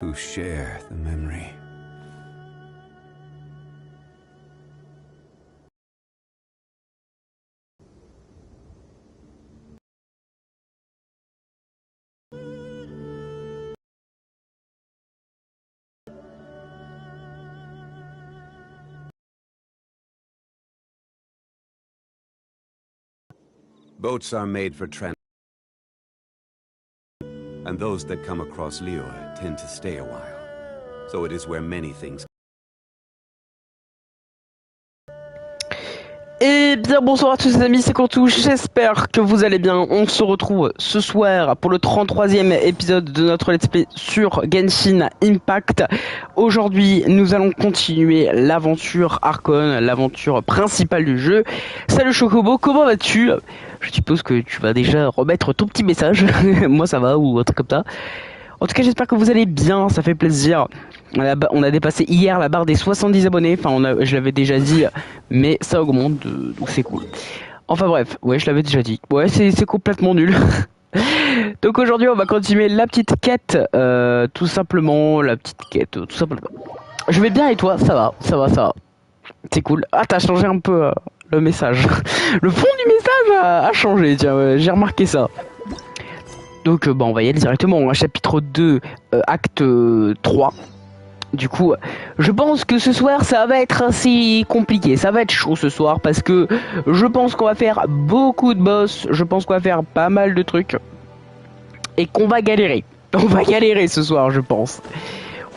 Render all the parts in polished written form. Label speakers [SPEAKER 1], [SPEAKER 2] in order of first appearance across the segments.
[SPEAKER 1] who share the memory. Boats are made for transport, and those that come across Lure tend to stay a while. So it is where many things.
[SPEAKER 2] Eh bien bonsoir à tous les amis, c'est Cantou, j'espère que vous allez bien. On se retrouve ce soir pour le 33e épisode de notre let's play sur Genshin Impact. Aujourd'hui nous allons continuer l'aventure Archon, l'aventure principale du jeu. Salut Chocobo, comment vas-tu? Je suppose que tu vas déjà remettre ton petit message, moi ça va ou un truc comme ça. En tout cas j'espère que vous allez bien, ça fait plaisir. On a dépassé hier la barre des 70 abonnés, enfin je l'avais déjà dit, mais ça augmente, donc c'est cool. Enfin bref, ouais je l'avais déjà dit, ouais c'est complètement nul. Donc aujourd'hui on va continuer la petite quête, tout simplement, tout simplement. Je vais bien et toi? Ça va. C'est cool. Ah t'as changé un peu le message. Le fond du message a changé, tiens, ouais, j'ai remarqué ça. Donc on va y aller directement, chapitre 2, acte 3. Du coup, je pense que ce soir, ça va être assez compliqué. Ça va être chaud ce soir parce que je pense qu'on va faire beaucoup de boss. Je pense qu'on va faire pas mal de trucs. Et qu'on va galérer. On va galérer ce soir, je pense.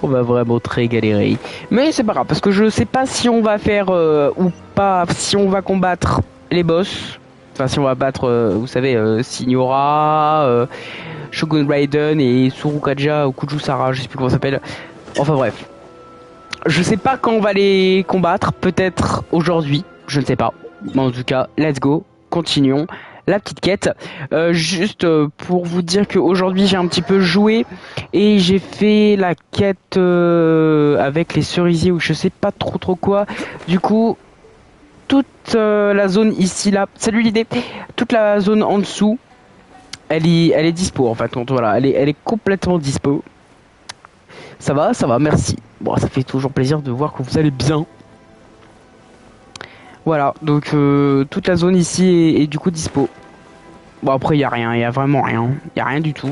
[SPEAKER 2] On va vraiment très galérer. Mais c'est pas grave parce que je sais pas si on va faire ou pas, si on va combattre les boss. Enfin, si on va battre, vous savez, Signora, Shogun Raiden et Surukaja ou Kujusara, je sais plus comment ça s'appelle. Enfin bref. Je sais pas quand on va les combattre, peut-être aujourd'hui, je ne sais pas. Mais en tout cas, let's go, continuons la petite quête. Juste pour vous dire qu'aujourd'hui j'ai un petit peu joué et j'ai fait la quête avec les cerisiers ou je sais pas trop quoi. Du coup, toute la zone ici là, salut l'idée, toute la zone en dessous, elle est dispo en fait. Donc, voilà, elle est complètement dispo. Ça va, merci. Bon, ça fait toujours plaisir de voir que vous allez bien. Voilà, donc toute la zone ici est du coup dispo. Bon, après, il n'y a rien, il n'y a vraiment rien. Il n'y a rien du tout.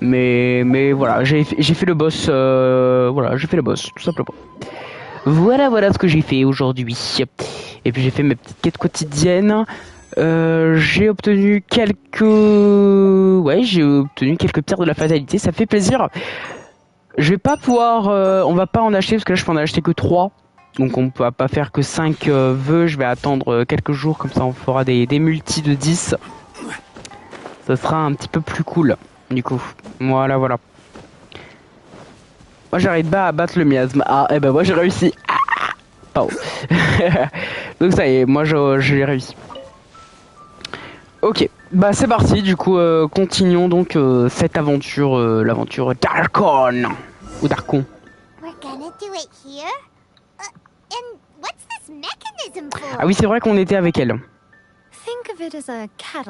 [SPEAKER 2] Mais voilà, j'ai fait le boss. Voilà, j'ai fait le boss, tout simplement. Voilà ce que j'ai fait aujourd'hui. Et puis j'ai fait mes petites quêtes quotidiennes. J'ai obtenu quelques... Ouais, j'ai obtenu quelques pierres de la fatalité, ça fait plaisir. Je vais pas pouvoir, on va pas en acheter parce que là je peux en acheter que 3. Donc on peut pas faire que 5 vœux, je vais attendre quelques jours comme ça on fera des multis de 10. Ça sera un petit peu plus cool du coup. Voilà. Moi j'arrive pas à battre le miasme. Ah et ben moi j'ai réussi. Ah, pardon. Donc ça y est, moi j'ai réussi. Ok, bah c'est parti, du coup continuons donc cette aventure, l'aventure d'Archon ou d'Archon. Ah oui c'est vrai qu'on était avec elle.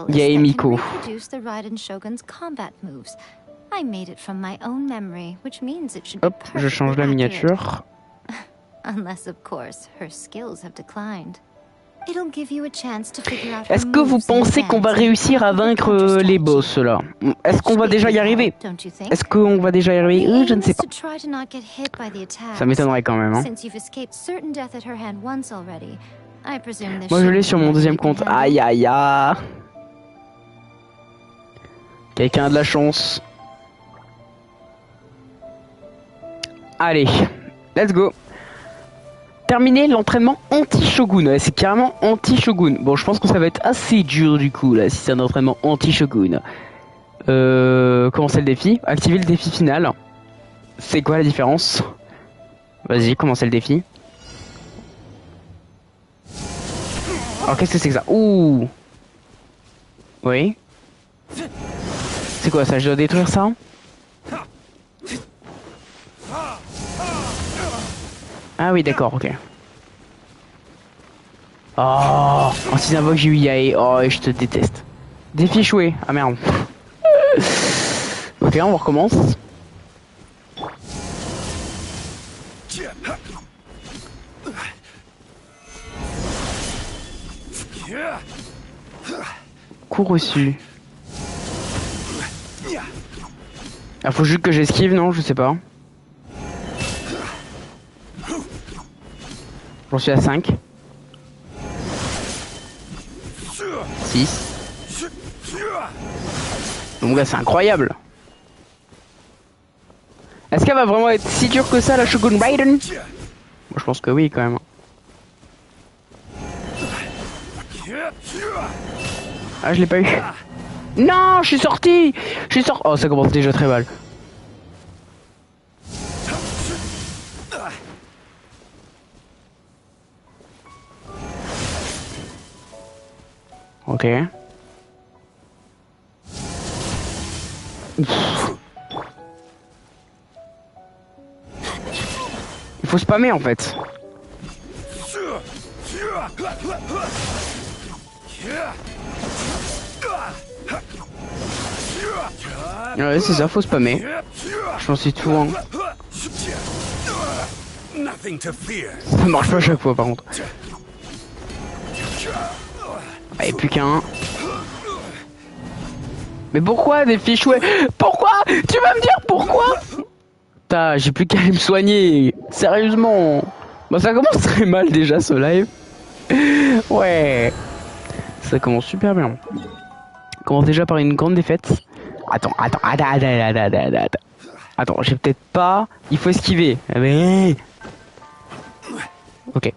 [SPEAKER 2] Il y a Emiko. Hop, je change la miniature. Est-ce que vous pensez qu'on va réussir à vaincre les boss là? Est-ce qu'on va déjà y arriver? Est-ce qu'on va déjà y arriver? Je ne sais pas. Ça m'étonnerait quand même. Hein. Moi je l'ai sur mon deuxième compte. Aïe. Quelqu'un a de la chance. Allez, let's go. Terminer l'entraînement anti-shogun. Ouais, c'est carrément anti-shogun. Bon, je pense que ça va être assez dur du coup là, si c'est un entraînement anti-shogun. Commencer le défi. Activer le défi final. C'est quoi la différence? Vas-y, commencez le défi. Alors qu'est-ce que c'est que ça? Ouh. Oui. C'est quoi ça? Je dois détruire ça? Ah oui d'accord, ok. Oh, si invoque j'ai eu Yae. Oh, je te déteste. Défi échoué. Ah merde. Ok, on recommence. Coup reçu. Ah, faut juste que j'esquive, non? Je sais pas. J'en suis à 5. 6. Mon gars, c'est incroyable. Est-ce qu'elle va vraiment être si dure que ça, la Shogun Raiden? Moi, je pense que oui, quand même. Ah, je l'ai pas eu. Non, je suis sorti. Oh, ça commence déjà très mal. Ok. Il faut spammer en fait. Ouais, c'est ça, faut spammer. Je pense que c'est tout. Hein. Ça marche pas à chaque fois par contre. Allez, plus qu'un. Mais pourquoi des fichouets? Pourquoi? Tu vas me dire pourquoi? Putain, j'ai plus qu'à aller me soigner. Sérieusement. Bah ça commence très mal déjà ce live. Ouais. Ça commence super bien. Commence déjà par une grande défaite. Attends, j'ai peut-être pas... Il faut esquiver. Mais... Ok.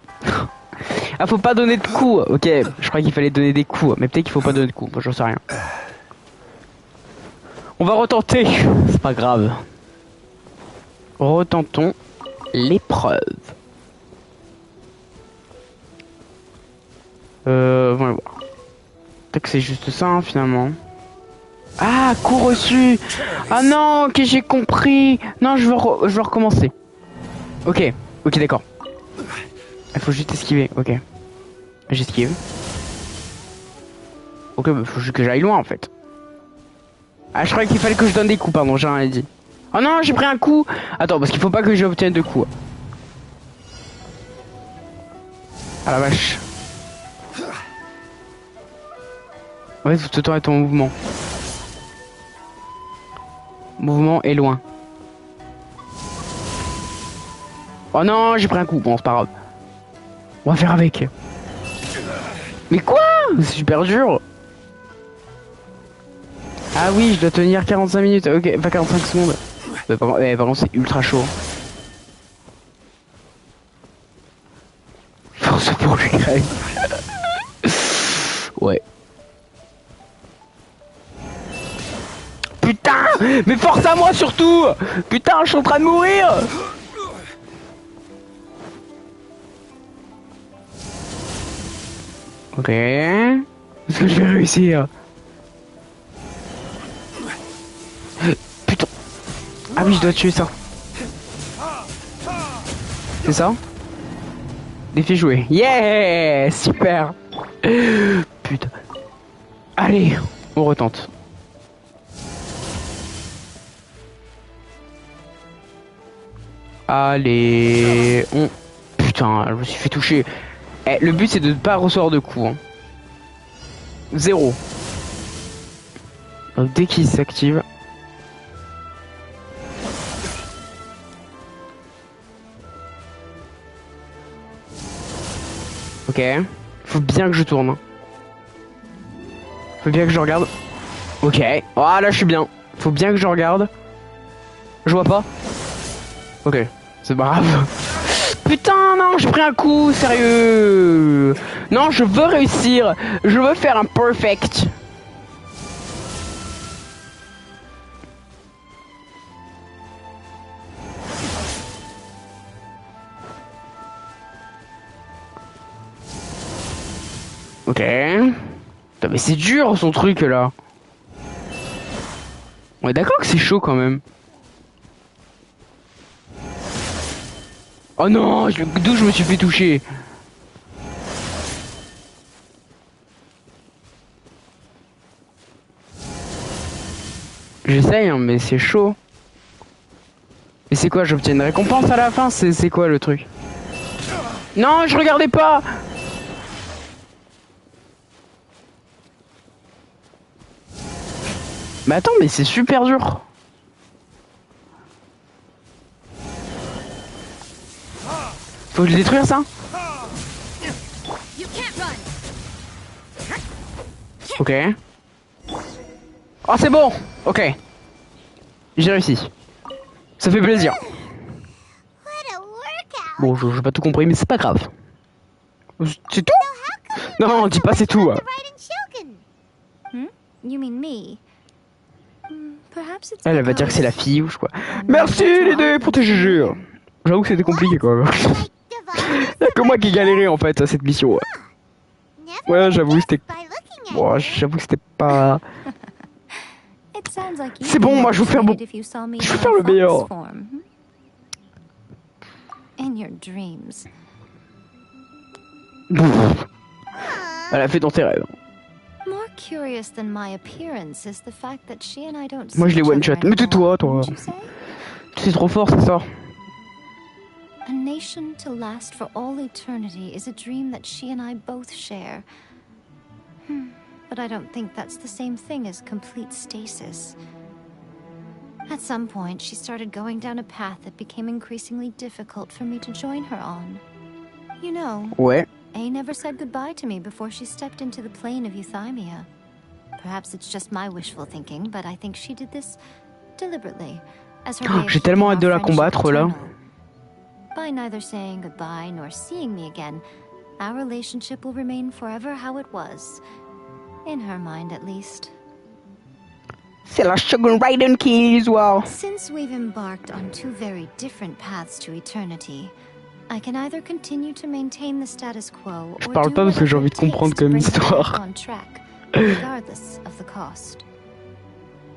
[SPEAKER 2] Ah, faut pas donner de coups. Ok, je crois qu'il fallait donner des coups. Mais peut-être qu'il faut pas donner de coups. Moi, j'en sais rien. On va retenter. C'est pas grave. Retentons l'épreuve. On va voir. Peut-être que c'est juste ça, hein, finalement. Ah, coup reçu. Ah non, ok, j'ai compris. Non, je veux recommencer. Ok, d'accord. Il faut juste esquiver, ok. J'esquive. Ok, bah faut juste que j'aille loin en fait. Ah, je croyais qu'il fallait que je donne des coups, pardon, j'ai rien dit. Oh non, j'ai pris un coup. Attends, parce qu'il faut pas que j'obtienne de coups. Ah la vache. Ouais, tout le temps être en mouvement. Mouvement et loin. Oh non, j'ai pris un coup. Bon, c'est pas grave. On va faire avec. Mais quoi? C'est super dur. Ah oui, je dois tenir 45 minutes. Ok, pas 45 secondes. Mais par contre, c'est ultra chaud. Force pour lui, Greg. Ouais. Putain! Mais force à moi surtout! Putain, je suis en train de mourir! Ok. Est-ce que je vais réussir? Putain. Ah oui, je dois tuer ça. C'est ça? Défi joué. Yeah! Super! Putain. Allez, on retente. Allez, on... Putain, je me suis fait toucher. Eh, le but c'est de ne pas recevoir de coups. Hein. 0. Donc dès qu'il s'active... Ok. Faut bien que je tourne. Faut bien que je regarde. Ok. Oh là je suis bien. Faut bien que je regarde. Je vois pas. Ok. C'est pas grave. Putain non, j'ai pris un coup, sérieux. Non, je veux réussir. Je veux faire un perfect. Ok. Putain, mais c'est dur son truc là. On est d'accord que c'est chaud quand même. Oh non, d'où je me suis fait toucher. J'essaye hein, mais c'est chaud. Mais c'est quoi, j'obtiens une récompense à la fin? C'est quoi le truc? Non, je regardais pas. Mais attends, mais c'est super dur. Faut que je détruire ça? Ok. Oh, c'est bon. Ok. J'ai réussi. Ça fait plaisir. Bon, j'ai pas tout compris, mais c'est pas grave. C'est tout? Non, non, dis pas c'est tout. Elle va dire que c'est la fille ou je quoi. Merci l'idée pour tes GG. J'avoue que c'était compliqué quoi. Y'a que moi qui galérais en fait à cette mission. Ouais, j'avoue c'était. Bon, j'avoue que c'était pas. C'est bon, moi je veux faire bon. Je veux faire le meilleur. Elle a fait dans tes rêves. Moi je les one shot. Mais tais-toi, toi. C'est trop fort, c'est ça.
[SPEAKER 3] A nation to last for all eternity is a dream that she and I both share. But I don't think that's the same thing as complete stasis. At some point, she started going down a path that became increasingly difficult for me to join her on. You know,
[SPEAKER 2] ouais.
[SPEAKER 3] A never said goodbye to me before she stepped into the plane of Euthymia. Perhaps it's just my wishful thinking, but I think she did this deliberately.
[SPEAKER 2] J'ai tellement hâte de la combattre là.
[SPEAKER 3] By neither saying goodbye nor seeing me again, our relationship will remain forever how it was. In her mind, at least.
[SPEAKER 2] C'est la Shogun Raiden Keys, wow.
[SPEAKER 3] Since we've embarked on two very different paths to eternity, I can either continue to maintain the status quo
[SPEAKER 2] Je parle pas parce que j'ai envie de comprendre comme histoire.
[SPEAKER 3] On track, regardless of the cost.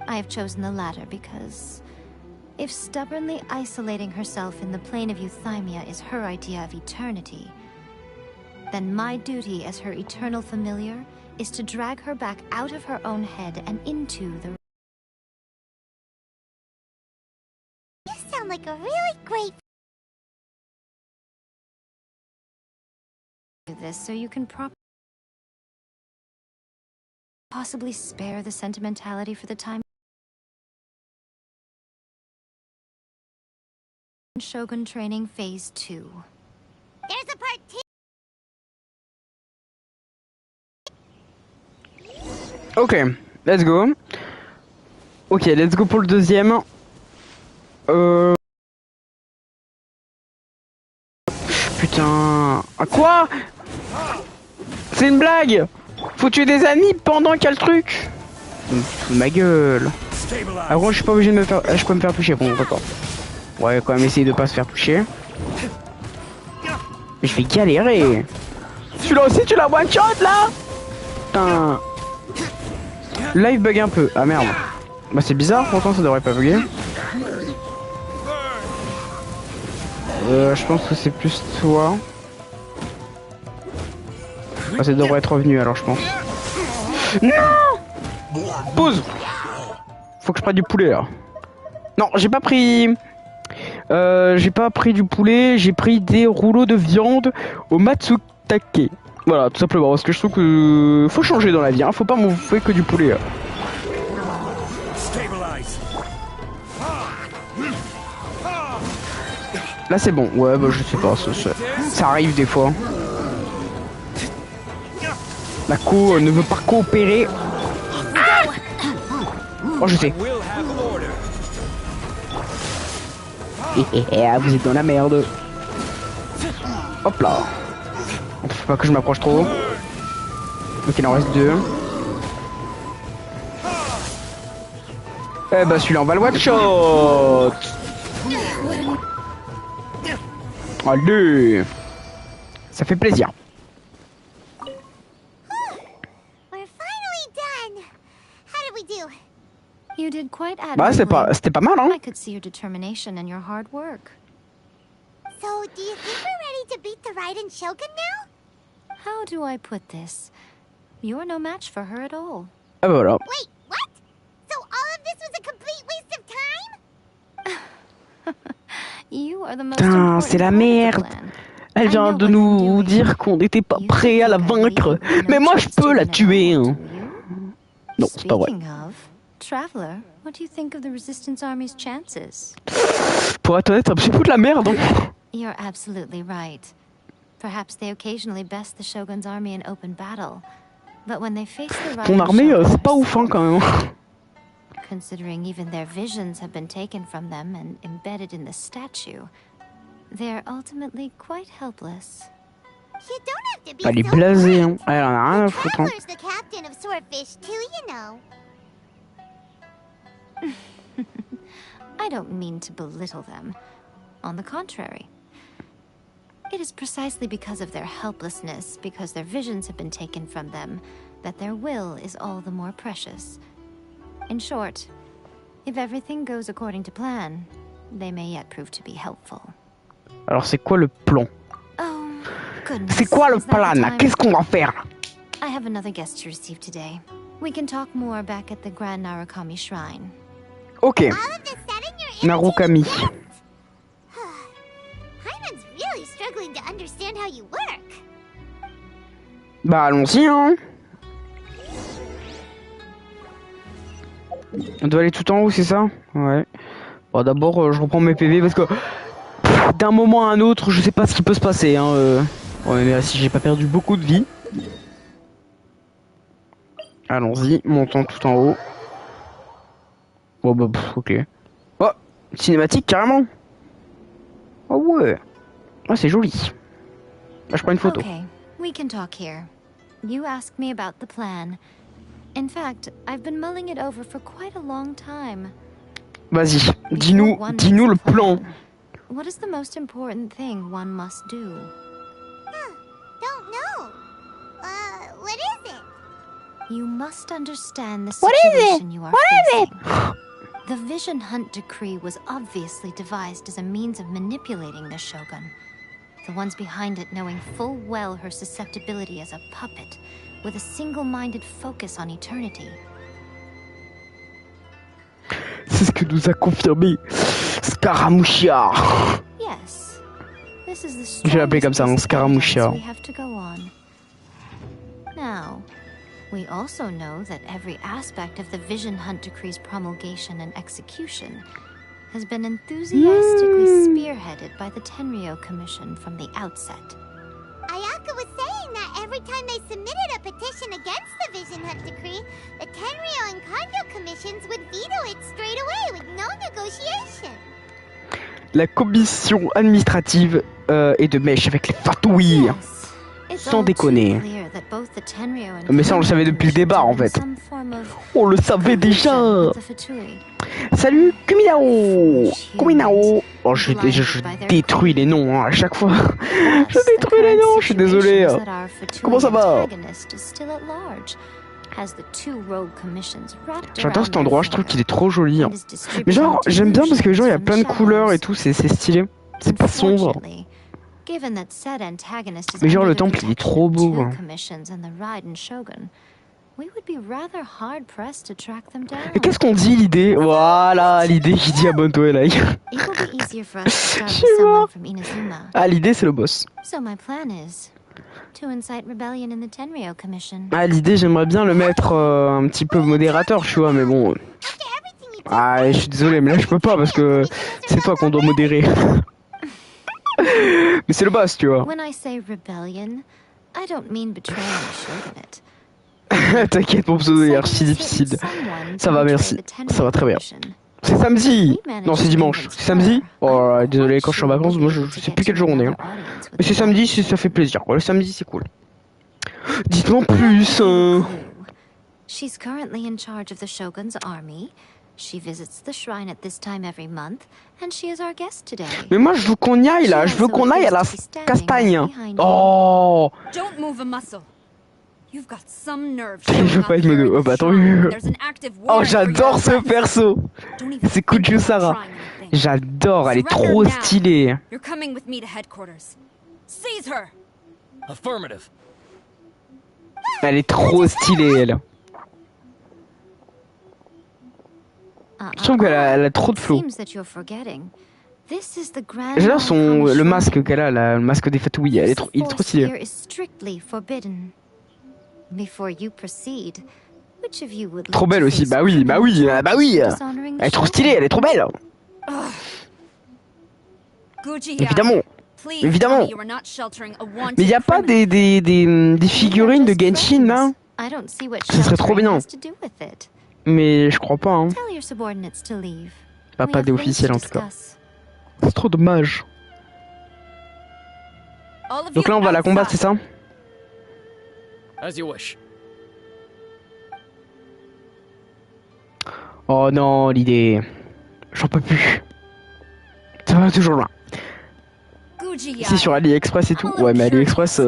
[SPEAKER 3] I have chosen the latter because if stubbornly isolating herself in the plane of Euthymia is her idea of eternity, then my duty as her eternal familiar is to drag her back out of her own head and into the... You sound like a really great... ...this so you can possibly spare the sentimentality for the time... Shogun Training Phase 2. There's a part 2.
[SPEAKER 2] Ok, let's go. Ok, let's go pour le deuxième. Putain. Ah quoi? C'est une blague. Faut tuer des amis pendant qu'il y a le truc. Ma gueule. Ah bon, je suis pas obligé de me faire... Je peux me faire toucher, bon d'accord. Ouais, quand même essayer de pas se faire toucher. Mais je vais galérer. Celui-là aussi tu l'as one shot là? Putain. Là il bug un peu. Ah merde. Bah c'est bizarre, pourtant ça devrait pas bugger. Je pense que c'est plus toi. Ah, ça devrait être revenu alors je pense. Non. Pause. Faut que je prenne du poulet là. Non, j'ai pas pris... j'ai pas pris du poulet, j'ai pris des rouleaux de viande au matsutake. Voilà, tout simplement, parce que je trouve que faut changer dans la vie, hein. Faut pas m'offrir que du poulet. Là, là c'est bon, ouais, bah je sais pas, ça arrive des fois. La co ne veut pas coopérer. Ah oh, je sais. Vous êtes dans la merde. Hop là. Faut pas que je m'approche trop. Donc il en reste deux. Eh bah celui-là on va le one shot. Allez. Ça fait plaisir. Bah c'était pas mal hein.
[SPEAKER 3] I could see your determination and your hard work. So, do you think we're ready to beat the Raiden Shogun now? How do I put this? You're no match for her at all.
[SPEAKER 2] Ah bah voilà.
[SPEAKER 3] Wait, what? So all of this was a complete waste of time?
[SPEAKER 2] Putain, c'est la merde. Elle vient de nous dire qu'on n'était pas prêt à la vaincre. Mais moi, je peux la tuer. Hein. Non, c'est pas vrai.
[SPEAKER 3] Traveler, what do you think of the Resistance Army's chances?
[SPEAKER 2] Pour être honnête, c'est un de la merde. Hein.
[SPEAKER 3] You're absolutely right. Perhaps they occasionally best the Shogun's army in open battle, but when they face the
[SPEAKER 2] Ton armée, c'est pas ouf hein, quand même.
[SPEAKER 3] Considering even their visions have been taken from them and embedded in the statue, they're ultimately quite helpless.
[SPEAKER 4] You don't have to be
[SPEAKER 2] Pas les
[SPEAKER 4] so
[SPEAKER 2] blasés, hein.
[SPEAKER 4] blunt.
[SPEAKER 2] Elle en a rien à foutre. Hein.
[SPEAKER 4] Traveler's the captain of Swordfish too, you know.
[SPEAKER 3] I don't mean to belittle them. On the contrary. It is precisely because of their helplessness, because their visions have been taken from them, that their will is all the more precious. In short, if everything goes according to plan, they may yet prove to be helpful.
[SPEAKER 2] Alors c'est quoi le plan?
[SPEAKER 3] Oh, goodness.
[SPEAKER 2] C'est quoi le
[SPEAKER 3] Is that the
[SPEAKER 2] plan?
[SPEAKER 3] time?
[SPEAKER 2] Qu'est-ce qu'on va faire?
[SPEAKER 3] I have another guest to receive today. We can talk more back at the Grand Narukami Shrine.
[SPEAKER 2] Ok.
[SPEAKER 4] All of this setting your
[SPEAKER 2] Narukami.
[SPEAKER 4] Hyman's really struggling to understand how you work.
[SPEAKER 2] Bah allons-y hein. On doit aller tout en haut, c'est ça? Ouais. Bon d'abord je reprends mes PV parce que d'un moment à un autre, je sais pas ce qui peut se passer hein. Ouais mais si j'ai pas perdu beaucoup de vie. Allons-y, montons tout en haut. Oh bah ok. Oh, cinématique carrément. Oh ouais. Ah c'est joli. Là je prends une photo.
[SPEAKER 3] Okay, we can talk here. You asked me about the plan. In fact, I've been mulling it over for quite a long time.
[SPEAKER 2] Vas-y, dis-nous le plan.
[SPEAKER 3] What is the most important thing one must do?
[SPEAKER 4] Don't know. What is it?
[SPEAKER 3] You must understand the
[SPEAKER 4] What is it?
[SPEAKER 3] situation you are facing. The Vision Hunt Decree was obviously devised as a means of manipulating the Shogun. The ones behind it knowing full well her susceptibility as a puppet, with a single-minded focus on eternity.
[SPEAKER 2] C'est ce que nous a confirmé Scaramouchia.
[SPEAKER 3] Yes. This is the
[SPEAKER 2] Je vais l'appeler comme ça, un
[SPEAKER 3] strongest
[SPEAKER 2] Scaramouchia.
[SPEAKER 3] we have to go on. Now, we also know that every aspect of the Vision Hunt Decree's promulgation and execution has been enthusiastically spearheaded by the Tenryou Commission from the outset.
[SPEAKER 4] Ayaka was saying that every time they submitted a petition against the Vision Hunt Decree, the Tenryou and Kanjo commissions would veto it straight away with no negotiation.
[SPEAKER 2] La commission administrative est de mèche avec les fatouilles. Sans déconner. Mais ça on le savait depuis le départ en fait. On le savait déjà. Salut Kuminao. Kuminao. Oh je détruis les noms hein, à chaque fois. Je détruis les noms, je suis désolé. Comment ça va? J'adore cet endroit, je trouve qu'il est trop joli. Hein. Mais genre j'aime bien parce que genre il y a plein de couleurs et tout, c'est stylé. C'est pas sombre. Mais genre le temple il est trop beau. Hein. Et qu'est-ce qu'on dit l'idée? Voilà l'idée qui dit abonne-toi like. Je suis mort. Ah l'idée c'est le boss. Ah l'idée j'aimerais bien le mettre un petit peu modérateur tu vois mais bon. Ah je suis désolé mais là je peux pas parce que c'est toi qu'on doit modérer. Mais c'est le boss, tu vois. T'inquiète, mon pseudo est archi difficile. Ça va, merci. Ça va très bien. C'est samedi. Non, c'est dimanche. C'est samedi. Oh, désolé, quand je suis en vacances, moi je sais plus quel jour on est. Hein. Mais c'est samedi, ça fait plaisir. Le samedi, c'est cool. Dites-moi plus.
[SPEAKER 3] She's currently in charge of the Shogun's army. She visits the shrine at this time every month, and she is our guest today.
[SPEAKER 2] Mais moi je veux qu'on y aille là, je veux qu'on aille à la castagne. Oh.
[SPEAKER 5] Don't move a muscle. You've got some nerve.
[SPEAKER 2] Je veux pas être mono. Oh bah attends. Oh j'adore ce perso. C'est Kujusara. J'adore, elle est trop stylée.
[SPEAKER 5] You're coming with me to headquarters. Seize her.
[SPEAKER 6] Affirmative.
[SPEAKER 2] Elle est trop stylée elle. Je trouve qu'elle a trop de flow.
[SPEAKER 3] This is the
[SPEAKER 2] J'adore le masque qu'elle a, le masque des fatouilles. Il est trop stylé. Trop belle aussi. Bah oui. Elle est trop stylée, elle est trop belle. Évidemment. Mais y a pas des figurines de Genshin là? Ce serait trop bien. Mais je crois pas. Hein. Pas des officiels en tout cas. C'est trop dommage. Donc là on va la combattre, c'est ça? Oh non, l'idée. J'en peux plus. Ça va toujours loin. C'est sur AliExpress et tout. Ouais, mais AliExpress,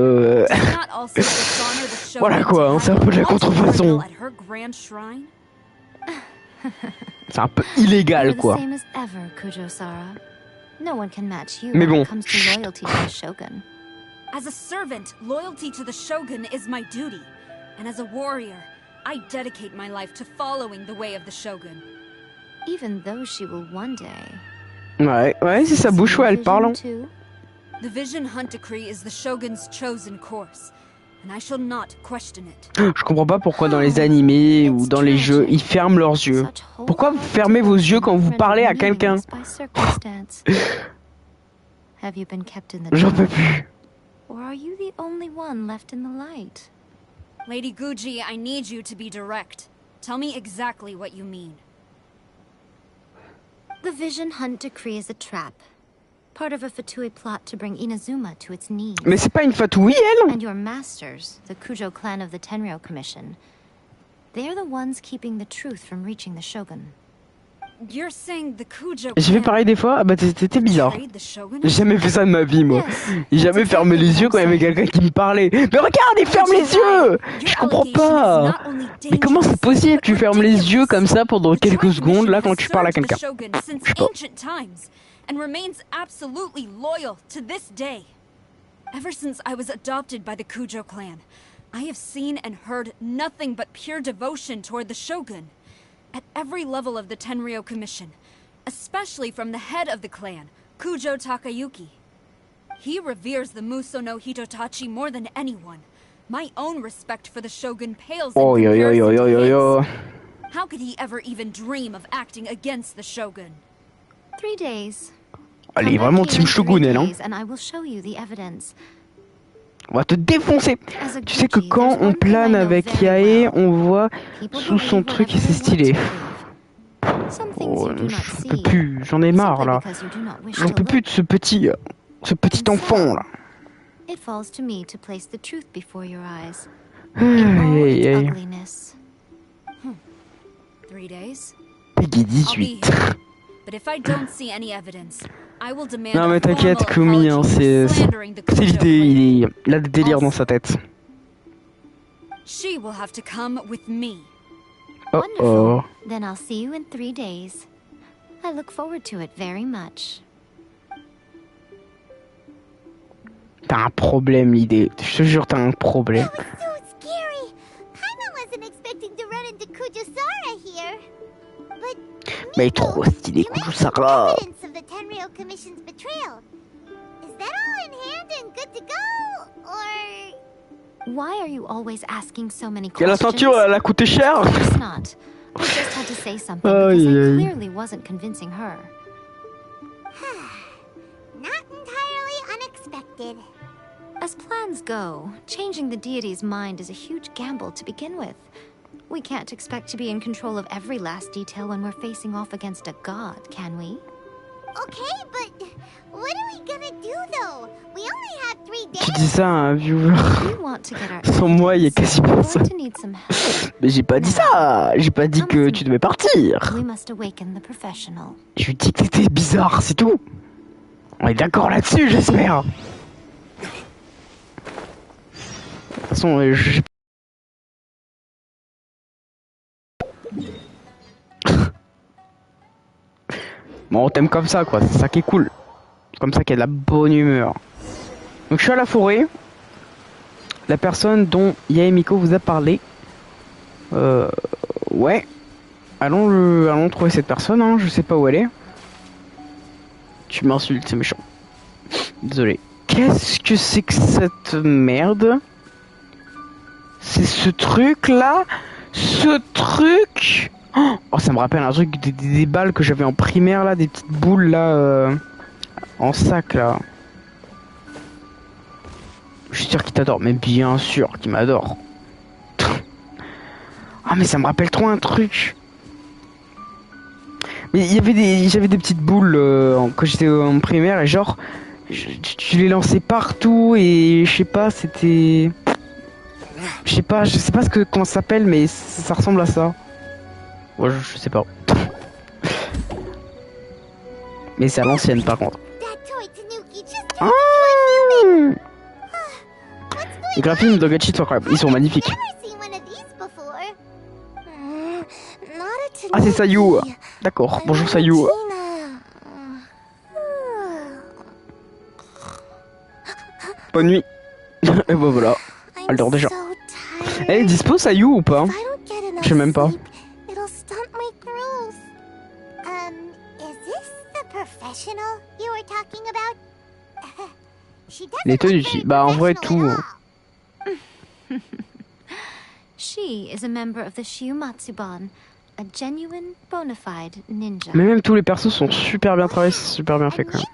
[SPEAKER 2] voilà quoi, hein, c'est un peu de la contrefaçon. C'est un peu illégal quoi. Mais bon.
[SPEAKER 5] As a servant, loyalty to the shogun is my duty. And as a warrior, I dedicate my life to following the way of the shogun.
[SPEAKER 3] Even though she will one day.
[SPEAKER 2] Ouais, c'est sa bouche où elle parle.
[SPEAKER 5] The Vision Hunt Decree is the shogun's chosen course, and I shall not question it.
[SPEAKER 2] Je comprends pas pourquoi dans les animés ou dans les jeux, ils ferment leurs yeux. Pourquoi vous fermez vos yeux quand vous parlez à quelqu'un? J'en peux plus.
[SPEAKER 3] Or are you the only one left in the light?
[SPEAKER 5] Lady Guji, I need you to be direct. Tell me exactly what you mean.
[SPEAKER 3] The Vision Hunt Decree is a trap. Part of a Fatui plot to bring Inazuma to its knees.
[SPEAKER 2] Mais c'est pas une fatouille, elle?
[SPEAKER 3] And your masters, the Kujo clan of the Tenryou Commission, they're the ones keeping the truth from reaching the shogun.
[SPEAKER 5] You're saying the Kujo
[SPEAKER 2] J'ai fait pareil des fois, ah bah c'était bizarre. J'ai jamais fait ça de ma vie moi. J'ai jamais fermé les yeux quand il y avait quelqu'un qui me parlait. Mais regarde, il ferme les yeux! Je comprends pas! Mais comment c'est possible? Tu fermes les yeux comme ça pendant quelques secondes là quand tu parles à quelqu'un. Je sais pas.
[SPEAKER 5] And remains absolutely loyal to this day. Ever since I was adopted by the Kujo clan, I have seen and heard nothing but pure devotion toward the shogun. At every level of the Tenryou Commission, especially from the head of the clan, Kujo Takayuki. He reveres the Muso no Hitotachi more than anyone. My own respect for the shogun pales in comparison to his. How could he ever even dream of acting against the shogun?
[SPEAKER 3] 3 days.
[SPEAKER 2] Elle est vraiment team Shogun, elle, hein. On va te défoncer. Tu sais que quand on plane avec Yae, on voit sous son truc et c'est stylé. Oh, je peux plus, j'en ai marre là. J'en peux plus de ce petit enfant là. Aïe, aïe. Peggy 18. Non mais t'inquiète Kumi, hein, c'est l'idée, il a des délires dans sa tête. Oh oh.
[SPEAKER 3] Then I'll see you in 3 days. I look forward to it very much.
[SPEAKER 2] T'as un problème l'idée, je te jure t'as un problème. Mais il est trop stylé, Kujusara.
[SPEAKER 3] Why are you always asking so many
[SPEAKER 2] questions? La ceinture, elle a coûté cher.
[SPEAKER 3] Not. I just had to say something because I clearly wasn't convincing her.
[SPEAKER 4] Not entirely unexpected.
[SPEAKER 3] As plans go, changing the deity's mind is a huge gamble to begin with. We can't expect to be in control of every last detail when we're facing off against a god, can we?
[SPEAKER 4] Okay, but what are we gonna do though? We only have 3 days.
[SPEAKER 2] Tu dis ça à un viewer. Sans moi, il y a quasiment ça. Mais j'ai pas dit ça. J'ai pas dit que tu devais partir. Je dis que t'étais bizarre, c'est tout. On est d'accord là-dessus, j'espère. De toute façon, bon, on t'aime comme ça, quoi. C'est ça qui est cool. Comme ça qu'il y a de la bonne humeur. Donc je suis à la forêt. La personne dont Yaemiko vous a parlé. Ouais. Allons trouver cette personne, hein. Je sais pas où elle est. Tu m'insultes, c'est méchant. Désolé. Qu'est-ce que c'est que cette merde? C'est ce truc là? Ce truc? Oh, ça me rappelle un truc des balles que j'avais en primaire là, des petites boules là en sac là. Je suis sûr qu'il t'adore, mais bien sûr qu'il m'adore. Ah mais ça me rappelle trop un truc. Mais j'avais des petites boules quand j'étais en primaire et genre tu les lançais partout et je sais pas, c'était, je sais pas comment ça s'appelle, mais ça ressemble à ça. Ouais, je sais pas. Mais c'est à l'ancienne par contre. Ah, les graphismes de Genshin sont incroyables, ils sont magnifiques. Ah c'est Sayu. D'accord, bonjour Sayu. Bonne nuit. Et bah voilà, elle dort déjà. Elle est dispo Sayu ou pas? Je sais même pas. Les tenues, bah en vrai tout.
[SPEAKER 3] She is a member of the Shiumatsuban, a genuine bona fide ninja.
[SPEAKER 2] Mais même tous les persos sont super bien travaillés, c'est super bien fait quand même.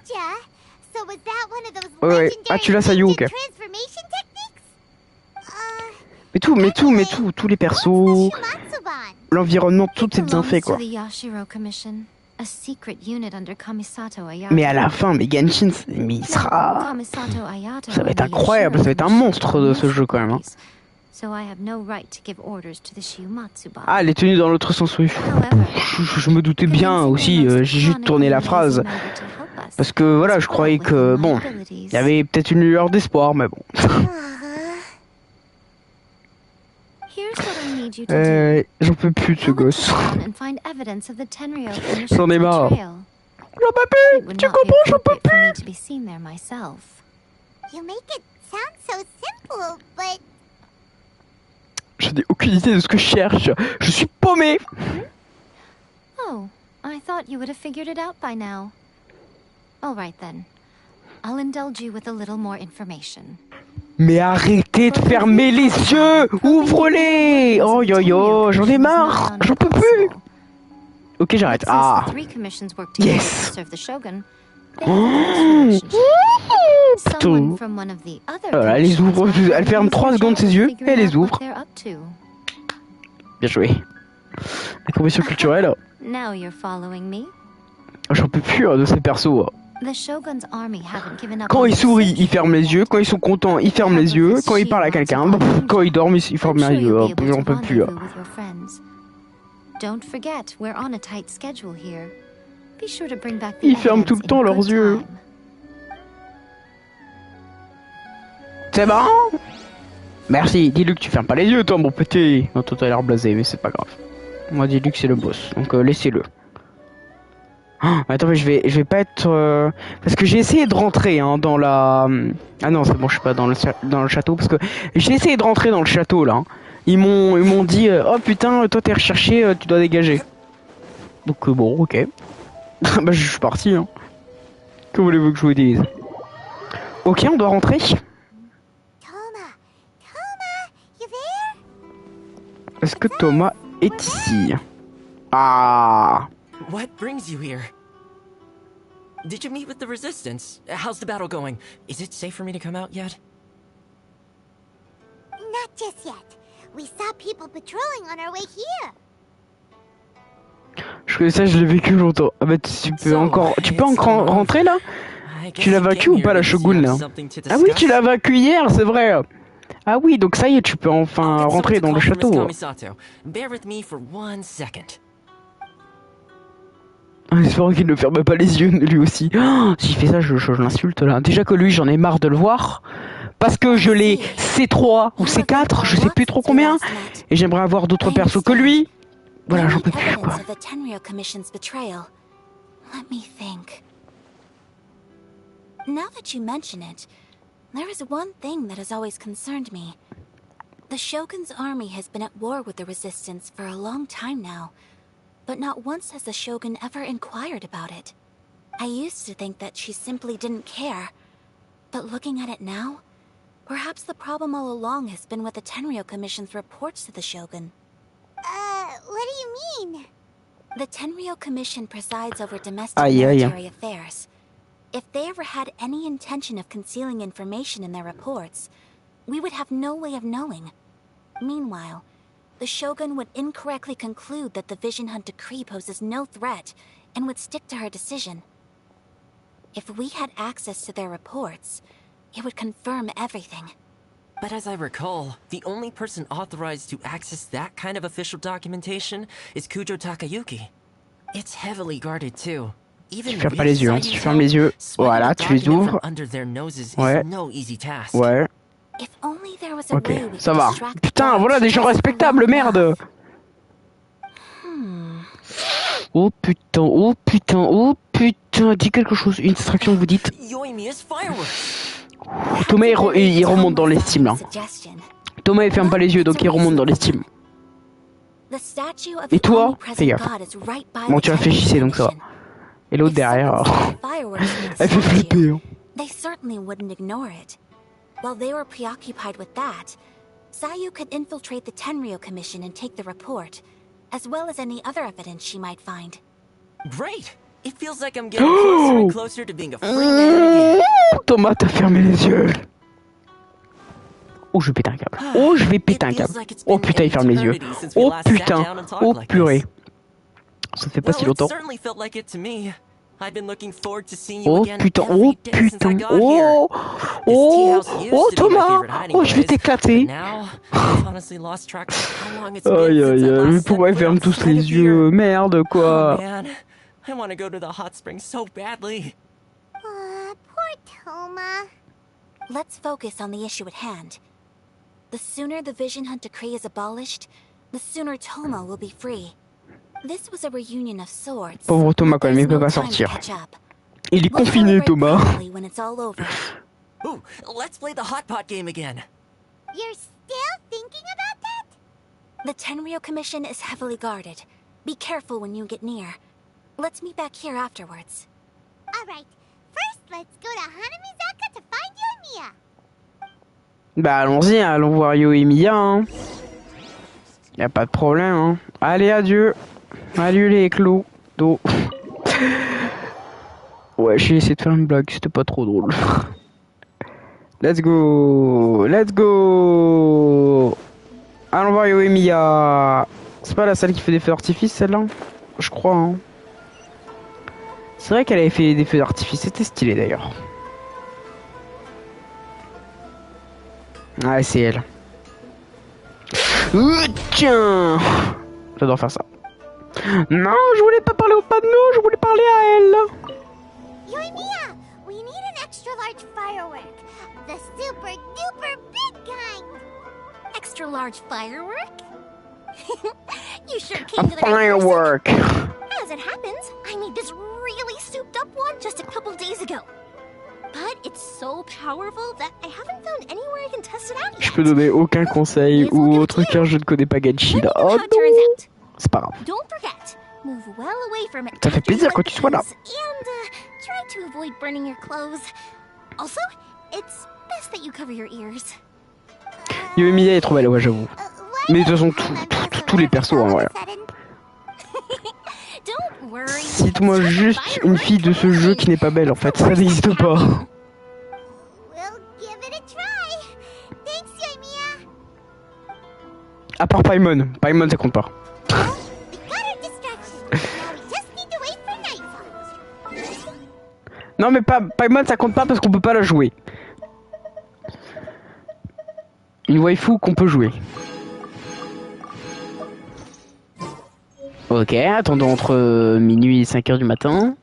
[SPEAKER 2] Ouais. Ah tu l'as Sayu, ok. Mais tous les persos, l'environnement, tout est bien fait quoi. Mais à la fin, mais Genshin, mais il sera... Ça va être incroyable, ça va être un monstre de ce jeu quand même. Hein. Ah, les tenues dans l'autre sens, oui. Je me doutais bien aussi, j'ai juste tourné la phrase. Parce que voilà, je croyais que, bon, il y avait peut-être une lueur d'espoir, mais bon. J'en peux plus de ce gosse. J'en ai marre. J'en peux plus, tu comprends, j'en peux plus. Je n'ai aucune idée de ce que je cherche. Je suis paumé.
[SPEAKER 3] Oh, I thought you would have figured it out by now. All right then. I'll indulge you with a little more information.
[SPEAKER 2] Mais arrêtez de fermer les yeux. Ouvre-les. Oh yo yo, j'en ai marre. J'en peux plus. Ok, j'arrête. Ah. Yes. Oh. Putain. Voilà, elle les ouvre. Elle ferme 3 secondes ses yeux et elle les ouvre. Bien joué. La commission culturelle. J'en peux plus de ces persos. Quand ils sourient, ils ferment les yeux. Quand ils sont contents, ils ferment les yeux. Quand ils parlent à quelqu'un, quand ils dorment, ils ferment les yeux. J'en peux plus. Ils ferment tout le temps leurs yeux. C'est bon? Merci. Dis-lui que tu fermes pas les yeux, toi, mon petit. Non, toi, t'as l'air blasé, mais c'est pas grave. Moi, dis-lui que c'est le boss. Donc, laissez-le. Oh, attends, mais je vais pas être... Parce que j'ai essayé de rentrer hein, dans la... Ah non, c'est bon, je suis pas dans le château. Parce que j'ai essayé de rentrer dans le château, là. Ils m'ont dit, oh putain, toi, t'es recherché, tu dois dégager. Donc, bon, ok. Bah, je suis parti, hein. Que voulez-vous que je vous dise? Ok, on doit rentrer. Est-ce que Thomas est ici? Ah.
[SPEAKER 6] What brings you here? Did you meet with the Resistance? How's the battle going? Is it safe for me to come out yet?
[SPEAKER 4] Not just yet. We saw people patrolling on our way here.
[SPEAKER 2] Je connais ça, je l'ai vécu longtemps. Ah bah tu peux encore rentrer là? Tu l'as vaincu ou pas la Shogun là? Ah oui, tu l'as vaincu hier, c'est vrai. Ah oui, donc ça y est, tu peux enfin rentrer dans le château. J'espère qu'il ne ferme pas les yeux, lui aussi. Oh, s'il fait ça, je l'insulte là. Déjà que lui, j'en ai marre de le voir. Parce que je l'ai C3 ou C4, je sais plus trop combien. Et j'aimerais avoir d'autres persos que lui. Voilà, j'en peux plus quoi.
[SPEAKER 7] Now that you mention it, there is one thing that has always concerned me. The Shogun's army has been at war with the Resistance for a long time now, but not once has the Shogun ever inquired about it. I used to think that she simply didn't care. But looking at it now, perhaps the problem all along has been with the Tenryou Commission's reports to the Shogun.
[SPEAKER 4] What do you mean?
[SPEAKER 7] The Tenryou Commission presides over domestic
[SPEAKER 2] Aïe, aïe.
[SPEAKER 7] military affairs. If they ever had any intention of concealing information in their reports, we would have no way of knowing. Meanwhile, the Shogun would incorrectly conclude that the Vision Hunt decree poses no threat and would stick to her decision. If we had access to their reports, it would confirm everything.
[SPEAKER 6] But as I recall, the only person authorized to access that kind of official documentation is Kujo Takayuki. It's heavily guarded too. Even
[SPEAKER 2] Tu fermes pas les yeux, hein. Si tu fermes les yeux, voilà, tu les ouvres. Ouais. Ouais.
[SPEAKER 7] If only there was a
[SPEAKER 2] Ok,
[SPEAKER 7] way we
[SPEAKER 2] ça
[SPEAKER 7] could
[SPEAKER 2] va.
[SPEAKER 7] distract
[SPEAKER 2] Putain,
[SPEAKER 7] them
[SPEAKER 2] voilà des gens
[SPEAKER 7] just
[SPEAKER 2] respectables,
[SPEAKER 7] long enough.
[SPEAKER 2] merde. Oh putain, oh putain, oh putain. Dis quelque chose, une distraction, vous dites.
[SPEAKER 6] Yoimiya's fireworks.
[SPEAKER 2] Thomas, il remonte dans l'estime, là. Thomas, il ferme pas les yeux, donc il remonte dans l'estime. Et toi, fais gaffe. Bon, tu réfléchissais, donc ça va. Et l'autre derrière, elle fait flipper. Hein.
[SPEAKER 7] They certainly wouldn't ignore it. While they were preoccupied with that, Sayu could infiltrate the Tenryou Commission and take the report, as well as any other evidence she might find.
[SPEAKER 6] Great! It feels like I'm getting closer and closer to being a free man again.
[SPEAKER 2] Thomas, t'as fermé les yeux. Oh, je vais péter un câble. Oh, je vais péter un câble. Oh putain, il ferme les yeux. Oh putain. Oh purée. Ça fait pas si longtemps. Oh putain, oh putain, oh, oh, oh Thomas, oh je vais t'éclater. Aïe aïe aïe, mais pourquoi ils ferment tous les yeux, merde quoi.
[SPEAKER 4] Poor Toma.
[SPEAKER 7] Let's focus on the issue at hand. The sooner the Vision Hunt decree is abolished, the sooner Toma will be free. This was a reunion of sorts.
[SPEAKER 2] Pauvre Thomas quand même, il peut pas sortir. Il est confiné Thomas.
[SPEAKER 6] Ooh, let's play the hot pot game again.
[SPEAKER 4] You're still thinking about that?
[SPEAKER 7] The Tenryou Commission is heavily guarded. Be careful when you get near. Let's meet back here afterwards.
[SPEAKER 4] Alright, first let's go to Hanamizaka to find Yoimiya.
[SPEAKER 2] Bah allons-y, allons voir Yoimiya. Hein. Y a pas de problème. Hein. Allez, adieu. Adieu les clos d'eau. Ouais, j'ai essayé de faire une blague, c'était pas trop drôle. Let's go. Let's go. Allons voir Yoimiya. C'est pas la salle qui fait des feux d'artifice celle-là? Je crois. Hein. C'est vrai qu'elle avait fait des feux d'artifice, c'était stylé d'ailleurs. Ah, c'est elle. Tiens. J'adore faire ça. Non, je voulais pas parler au panneau, je voulais parler à elle.
[SPEAKER 4] Yoimiya, we need an extra large firework. The super duper big kind.
[SPEAKER 3] Extra large firework? You sure
[SPEAKER 2] A
[SPEAKER 3] came to the right person.
[SPEAKER 2] firework.
[SPEAKER 3] As it happens, I made this really souped up one just a couple days ago. But it's so powerful that I haven't found anywhere I can test it out
[SPEAKER 2] Je
[SPEAKER 3] yet.
[SPEAKER 2] peux donner aucun conseil ou autre car je ne connais pas Genshin.
[SPEAKER 3] Let me know
[SPEAKER 2] Oh
[SPEAKER 3] how it turns
[SPEAKER 2] non.
[SPEAKER 3] out.
[SPEAKER 2] C'est pas grave.
[SPEAKER 3] Don't forget, move well away from it.
[SPEAKER 2] Ça fait
[SPEAKER 3] after you
[SPEAKER 2] plaisir
[SPEAKER 3] light
[SPEAKER 2] quand
[SPEAKER 3] the
[SPEAKER 2] tu sois là.
[SPEAKER 3] fuse, And try to avoid burning your clothes. Also, it's best that you cover your ears.
[SPEAKER 2] Yoimiya est trop belle, ouais, j'avoue.
[SPEAKER 4] Why
[SPEAKER 2] Mais de toute façon,
[SPEAKER 4] does Hanamizaka
[SPEAKER 2] tous les persos, en
[SPEAKER 4] all of
[SPEAKER 2] vrai.
[SPEAKER 4] a sudden?
[SPEAKER 3] Don't worry.
[SPEAKER 2] Cite-moi
[SPEAKER 3] It's
[SPEAKER 2] juste
[SPEAKER 3] just a
[SPEAKER 2] une
[SPEAKER 3] firework,
[SPEAKER 2] fille de ce
[SPEAKER 3] come
[SPEAKER 2] jeu
[SPEAKER 3] on.
[SPEAKER 2] qui n'est pas belle, en fait. Ça n'existe pas.
[SPEAKER 4] We'll give it a try. Thanks, Yoimiya.
[SPEAKER 2] À part Paimon. Paimon, ça compte pas.
[SPEAKER 4] We got our distraction. Now we just need to wait for nightfall.
[SPEAKER 2] Non, mais Paimon, ça compte pas parce qu'on peut pas la jouer. Une waifu qu'on peut jouer. Ok, attendons entre minuit et 5h du matin.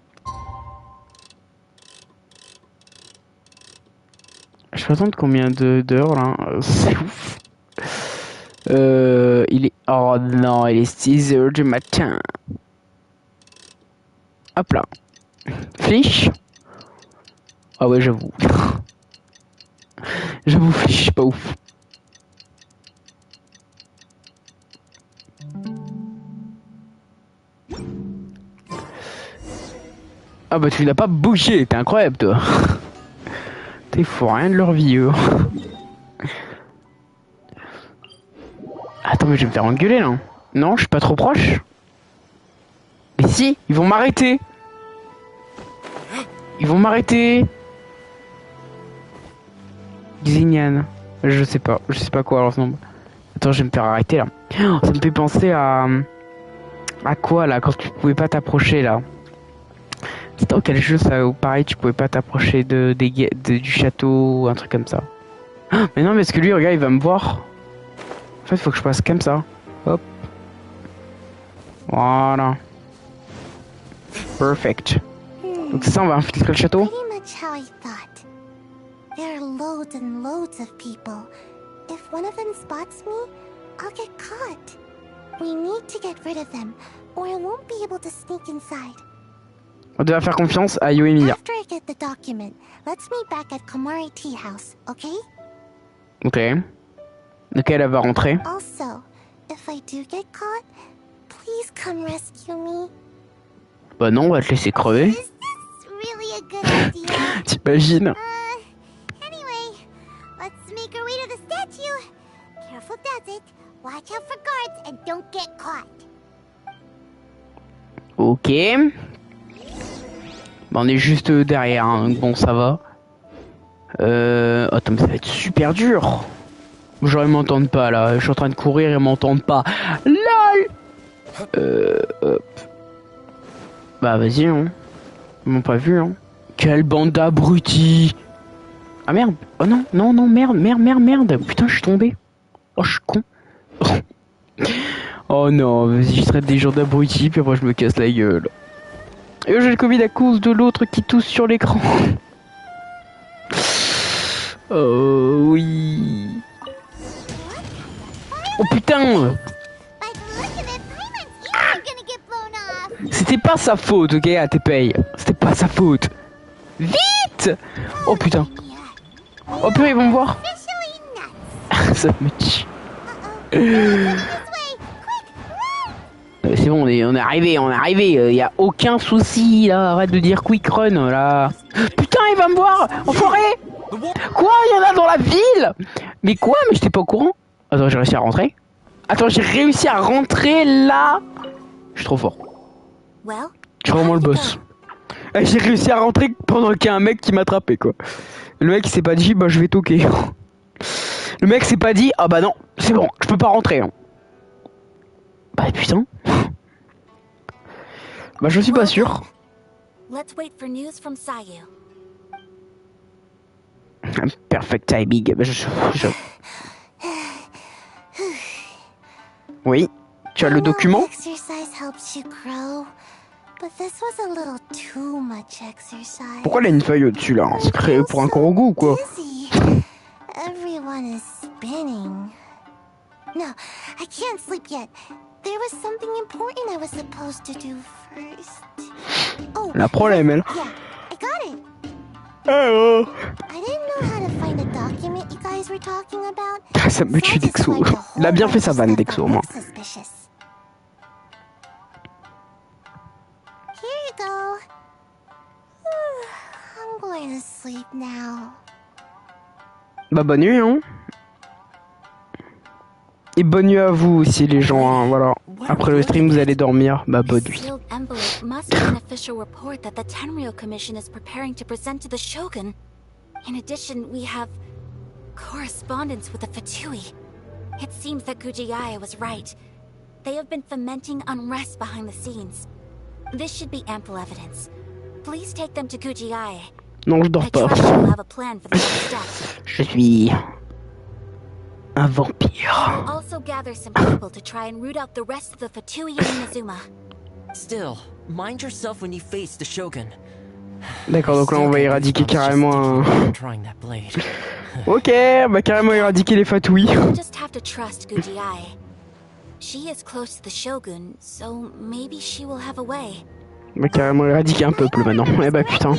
[SPEAKER 2] Je peux attendre combien d'heures là? C'est ouf. Il est... Oh non, il est 6h du matin. Hop là. Fiche. Ah ouais, j'avoue. J'avoue, fiche, pas ouf. Ah bah tu n'as pas bougé, t'es incroyable toi. T'es fou rien de leur vie eux. Attends mais je vais me faire engueuler là. Non, je suis pas trop proche. Mais si, ils vont m'arrêter. Ils vont m'arrêter. Xignan. Je sais pas quoi alors non. Attends, je vais me faire arrêter là. Oh, ça me fait penser à quoi là quand tu pouvais pas t'approcher là. C'était dans quel jeu ça où pareil tu pouvais pas t'approcher du château ou un truc comme ça. Oh, mais non, mais est-ce que lui regarde il va me voir. En fait faut que je passe comme ça. Hop. Voilà. Perfect. Donc ça on va infiltrer le château.
[SPEAKER 4] Pretty much how I thought. There are loads and loads of people. If one of them spots me, I'll get caught. We need to get rid of them, or I won't be able to sneak inside.
[SPEAKER 2] On doit faire confiance à Yoimiya.
[SPEAKER 4] After I get the document, let's meet back at Komari Tea House, okay?
[SPEAKER 2] Ok. Donc elle va rentrer.
[SPEAKER 4] Also, if I do get caught, please come rescue me.
[SPEAKER 2] Bah non, on va te laisser crever.
[SPEAKER 4] Is this really a good idea?
[SPEAKER 2] T'imagines?
[SPEAKER 4] Anyway, let's make our way to the statue. Careful does it. Watch out for guards and don't get caught.
[SPEAKER 2] Ok. Bah, on est juste derrière, hein, donc bon, ça va. Attends, mais ça va être super dur. Genre, ils m'entendent pas là. Je suis en train de courir, ils m'entendent pas. LOL. Hop. Bah, vas-y, hein. Ils m'ont pas vu, hein. Quelle bande d'abrutis. Ah merde. Oh non, non, non, merde. Putain, je suis tombé. Oh, je suis con. Oh non, vas-y, je traite des gens d'abrutis, puis après je me casse la gueule. Et j'ai le Covid à cause de l'autre qui tousse sur l'écran. Oh oui. Oh putain. C'était pas sa faute, ok, à tes payes. C'était pas sa faute. Vite. Oh putain. Oh purée, ils vont me voir. Ça me tue. C'est bon, on est arrivé, y a aucun souci là, arrête de dire quick run là. Putain, il va me voir, enfoiré. Quoi, il y en a dans la ville? Mais quoi, mais j'étais pas au courant. Attends, j'ai réussi à rentrer. Là. Je suis trop fort. Je suis vraiment le boss. J'ai réussi à rentrer pendant qu'il y a un mec qui m'a attrapé quoi. Le mec il s'est pas dit bah je vais toquer. Le mec s'est pas dit ah bah non, c'est bon, je peux pas rentrer. Hein. Bah putain. Bah je suis pas sûr. Perfect timing. Bah, Oui. Tu as le document? Pourquoi il y a une feuille au-dessus là? C'est créé pour un Korogu ou quoi?
[SPEAKER 4] Everyone is spinning. No, I can't sleep yet. There was something important I was supposed to do first. Oh,
[SPEAKER 2] la problème elle.
[SPEAKER 4] Yeah, I got it.
[SPEAKER 2] Oh.
[SPEAKER 4] I didn't know how to find a document you guys were talking about.
[SPEAKER 2] Ça me tue Dexo. Il a bien fait sa vanne Dexo au moins.
[SPEAKER 4] Here you go. I'm going to sleep now.
[SPEAKER 2] Bah bonne nuit hein. Et bonne nuit à vous aussi les gens hein, voilà. Après le stream vous allez dormir. Bah bonne nuit.
[SPEAKER 7] In addition, we have correspondence with the Fatui. It seems that Gujiaya was right. They have been fomenting unrest behind the scenes. This should be ample evidence. Please take them to Gujiaya.
[SPEAKER 2] Non, je dors pas. Je suis un vampire.
[SPEAKER 7] Also gather some people to try and root out the rest of the Fatui in Inazuma.
[SPEAKER 6] Still, mind yourself when you face the Shogun.
[SPEAKER 2] D'accord, donc là on va éradiquer carrément un... Ok, bah carrément éradiquer les fatouilles.
[SPEAKER 7] Just have to trust Gujiai. She is close to the Shogun, so maybe she will have a way.
[SPEAKER 2] Bah carrément éradiquer un peuple maintenant. Eh bah putain.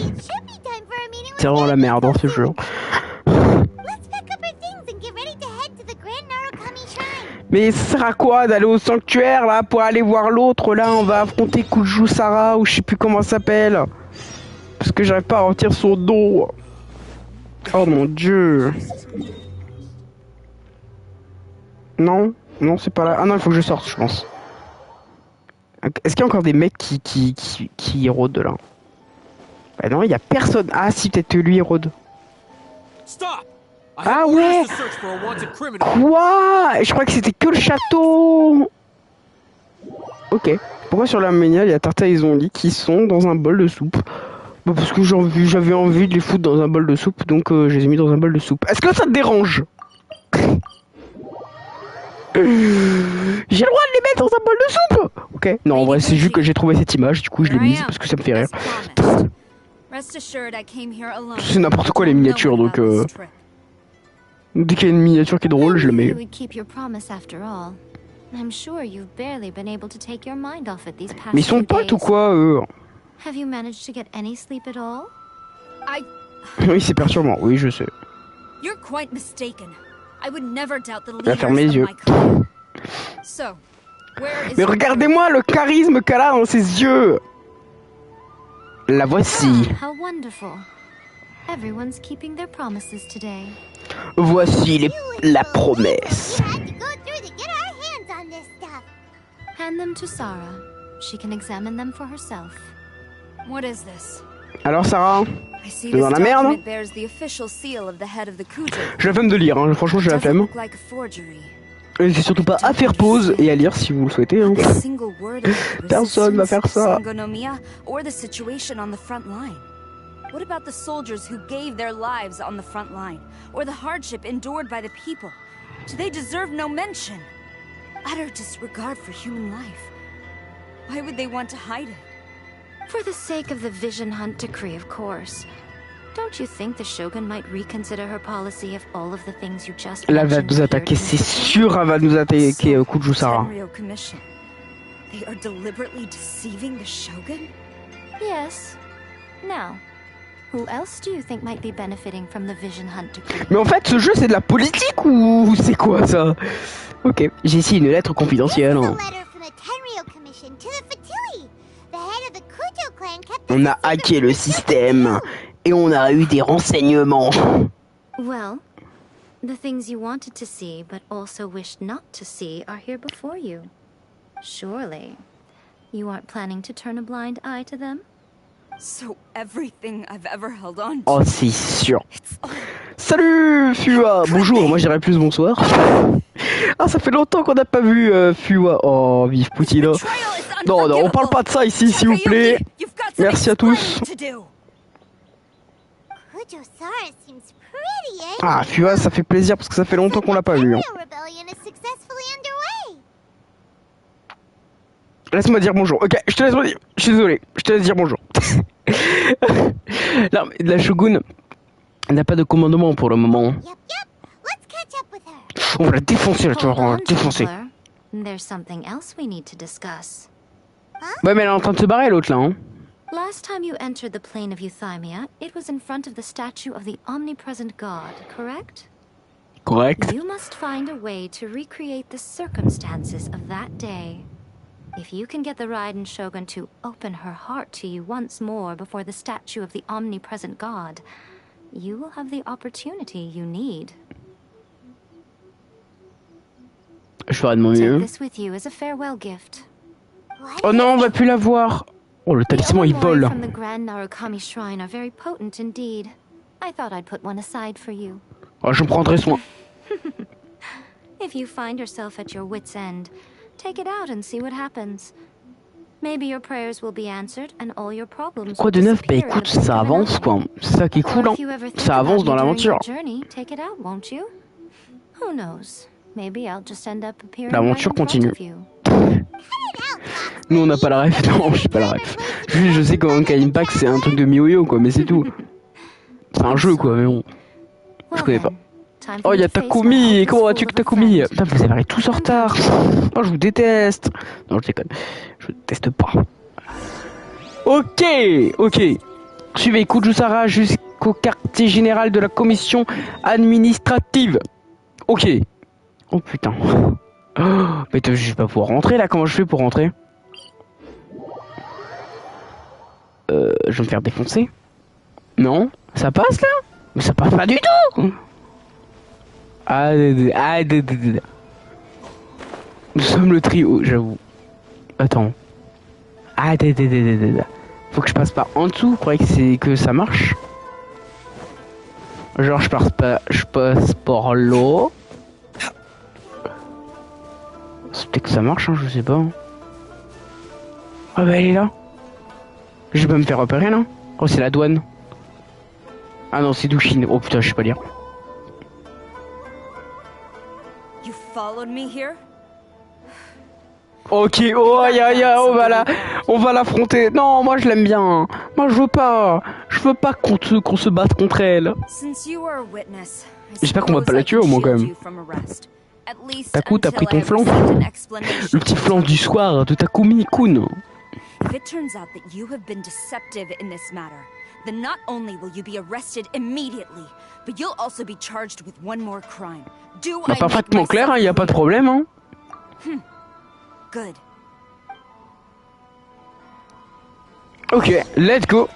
[SPEAKER 2] C'est vraiment la merde dans ce jeu. Mais ça sert à quoi d'aller au sanctuaire là pour aller voir l'autre? Là on va affronter Kuju Sara ou je sais plus comment ça s'appelle. que j'arrive pas à retirer son dos. Oh mon dieu. Non, non, c'est pas là. Ah non, il faut que je sorte, je pense. Est-ce qu'il y a encore des mecs qui rôdent là? Bah non, il y a personne. Ah si, peut-être que lui rôde. Ah ouais. Quoi? Je crois que c'était que le château. Ok. Pourquoi sur la ménia, il y a Tarta et Zombie qui sont dans un bol de soupe? Bah parce que j'avais envie de les foutre dans un bol de soupe, donc je les ai mis dans un bol de soupe. Est-ce que ça te dérange? J'ai le droit de les mettre dans un bol de soupe? Ok. Non, en vrai, c'est juste que j'ai trouvé cette image, du coup je l'ai mise parce que ça me fait rire. C'est n'importe quoi les miniatures, donc dès qu'il y a une miniature qui est drôle, je le mets. Mais ils sont potes ou quoi, eux? Oui, c'est perturbant, oui, je sais. Il va fermer les yeux. Mais regardez-moi le charisme qu'elle a dans ses yeux. La voici. Voici la promesse.
[SPEAKER 3] Hand them to Sarah. She can examine them for herself.
[SPEAKER 5] What is this?
[SPEAKER 2] Alors Sarah, t'es dans la merde? J'ai la flemme de lire, hein. Franchement j'ai la flemme. Et c'est surtout pas à faire pause et à lire si vous le souhaitez. Hein. Personne va faire ça.
[SPEAKER 5] What about the soldiers who gave their lives on the front line, or the hardship endured by the people? Do they deserve no mention? Utter disregard for human life. Why would they want to hide it?
[SPEAKER 3] For the sake of the Vision Hunt decree, of course. Don't you think the Shogun might reconsider her policy if all of the things you just
[SPEAKER 2] Elle va nous attaquer, c'est sûr, elle va nous attaquer, Kuju Sarah.
[SPEAKER 5] They are deliberately deceiving the Shogun?
[SPEAKER 3] Yes. Now, who else do you think might be benefiting from the Vision Hunt decree?
[SPEAKER 2] Mais en fait, ce jeu c'est de la politique ou c'est quoi ça? Ok, j'ai ici une lettre confidentielle. Hein. On a hacké le système et on a eu des renseignements.
[SPEAKER 3] Well, the things you wanted to see but also wished not to see are here before you. Surely, you aren't planning to turn a blind eye to them?
[SPEAKER 5] So everything I've ever held on to.
[SPEAKER 2] Oh, c'est sûr. Salut Fua. Bonjour, moi je dirais plus bonsoir. Ah, ça fait longtemps qu'on n'a pas vu Fua. Oh, vive Poutine. Non, non, on parle pas de ça ici, s'il vous plaît. Merci à tous. Ah, Fua, ça fait plaisir parce que ça fait longtemps qu'on l'a pas vu. Hein. Laisse-moi dire bonjour. Ok, je te laisse dire. Je suis désolé, je te laisse dire bonjour. La Shogun n'a pas de commandement pour le moment. On va la défoncer là, tu vois, on va la défoncer. Ouais, mais elle est en train de se barrer l'autre là, hein.
[SPEAKER 3] Last time you entered the plane of Euthymia, it was in front of the statue of the omnipresent god, correct?
[SPEAKER 2] Correct.
[SPEAKER 3] You must find a way to recreate the circumstances of that day. If you can get the Raiden Shogun to open her heart to you once more before the statue of the omnipresent god, you will have the opportunity you need.
[SPEAKER 2] Je ferai de mon mieux.
[SPEAKER 3] Take this with you as a farewell gift.
[SPEAKER 2] Oh non, on va plus la voir. Oh, le talisman il vole.
[SPEAKER 3] From the Grand Narukami Shrine are very potent indeed. I thought I'd put one aside for you.
[SPEAKER 2] Oh, je prendrai soin.
[SPEAKER 3] If you find yourself at your wit's end, take it out and see what happens. Maybe your prayers will be answered and all your problems.
[SPEAKER 2] Quoi de neuf? Bah écoute, ça avance quoi. C'est ça qui est cool, hein. Ça avance dans l'aventure. L'aventure continue. Nous on n'a pas la ref, non, je sais pas la ref. Juste je sais qu'en Genshin Impact c'est un truc de MiHoYo quoi, mais c'est tout. C'est un jeu quoi, mais bon. Je connais pas. Oh, il y a Takumi. Comment vas-tu que Takumi? Putain, vous arrivez tous en retard. Oh, je vous déteste. Non, je déconne. Je vous déteste pas. Ok, ok. Suivez Kujusara jusqu'au quartier général de la commission administrative. Ok. Oh putain. Oh, mais je vais pas pouvoir rentrer là. Comment je fais pour rentrer? Je vais me faire défoncer. Non? Ça passe là? Mais ça passe pas du tout! Nous sommes le trio, j'avoue. Attends. Faut que je passe par en dessous, vous croyez que c'est que ça marche? Genre je passe par là. C'est peut-être que ça marche, hein, je sais pas. Ah bah elle est là. Je vais pas me faire repérer là. Oh c'est la douane. Ah non c'est Douchine. Oh putain je sais pas lire.
[SPEAKER 5] You followed me here?
[SPEAKER 2] Ok, oh aïe aïe aïe, on va l'affronter. Non, moi je l'aime bien. Moi je veux pas qu'on se batte contre elle. J'espère qu'on va pas la tuer au moins quand même. Taku, t'as pris ton flanc. Le petit flanc du soir de Takumi-kun.
[SPEAKER 5] If it turns out that you have been deceptive in this matter, then not only will you be arrested immediately, but you'll also be charged with one more crime.
[SPEAKER 2] Bah, parfaitement clair, hein, y a pas de problème. Hein.
[SPEAKER 5] Good.
[SPEAKER 2] Ok, let's go.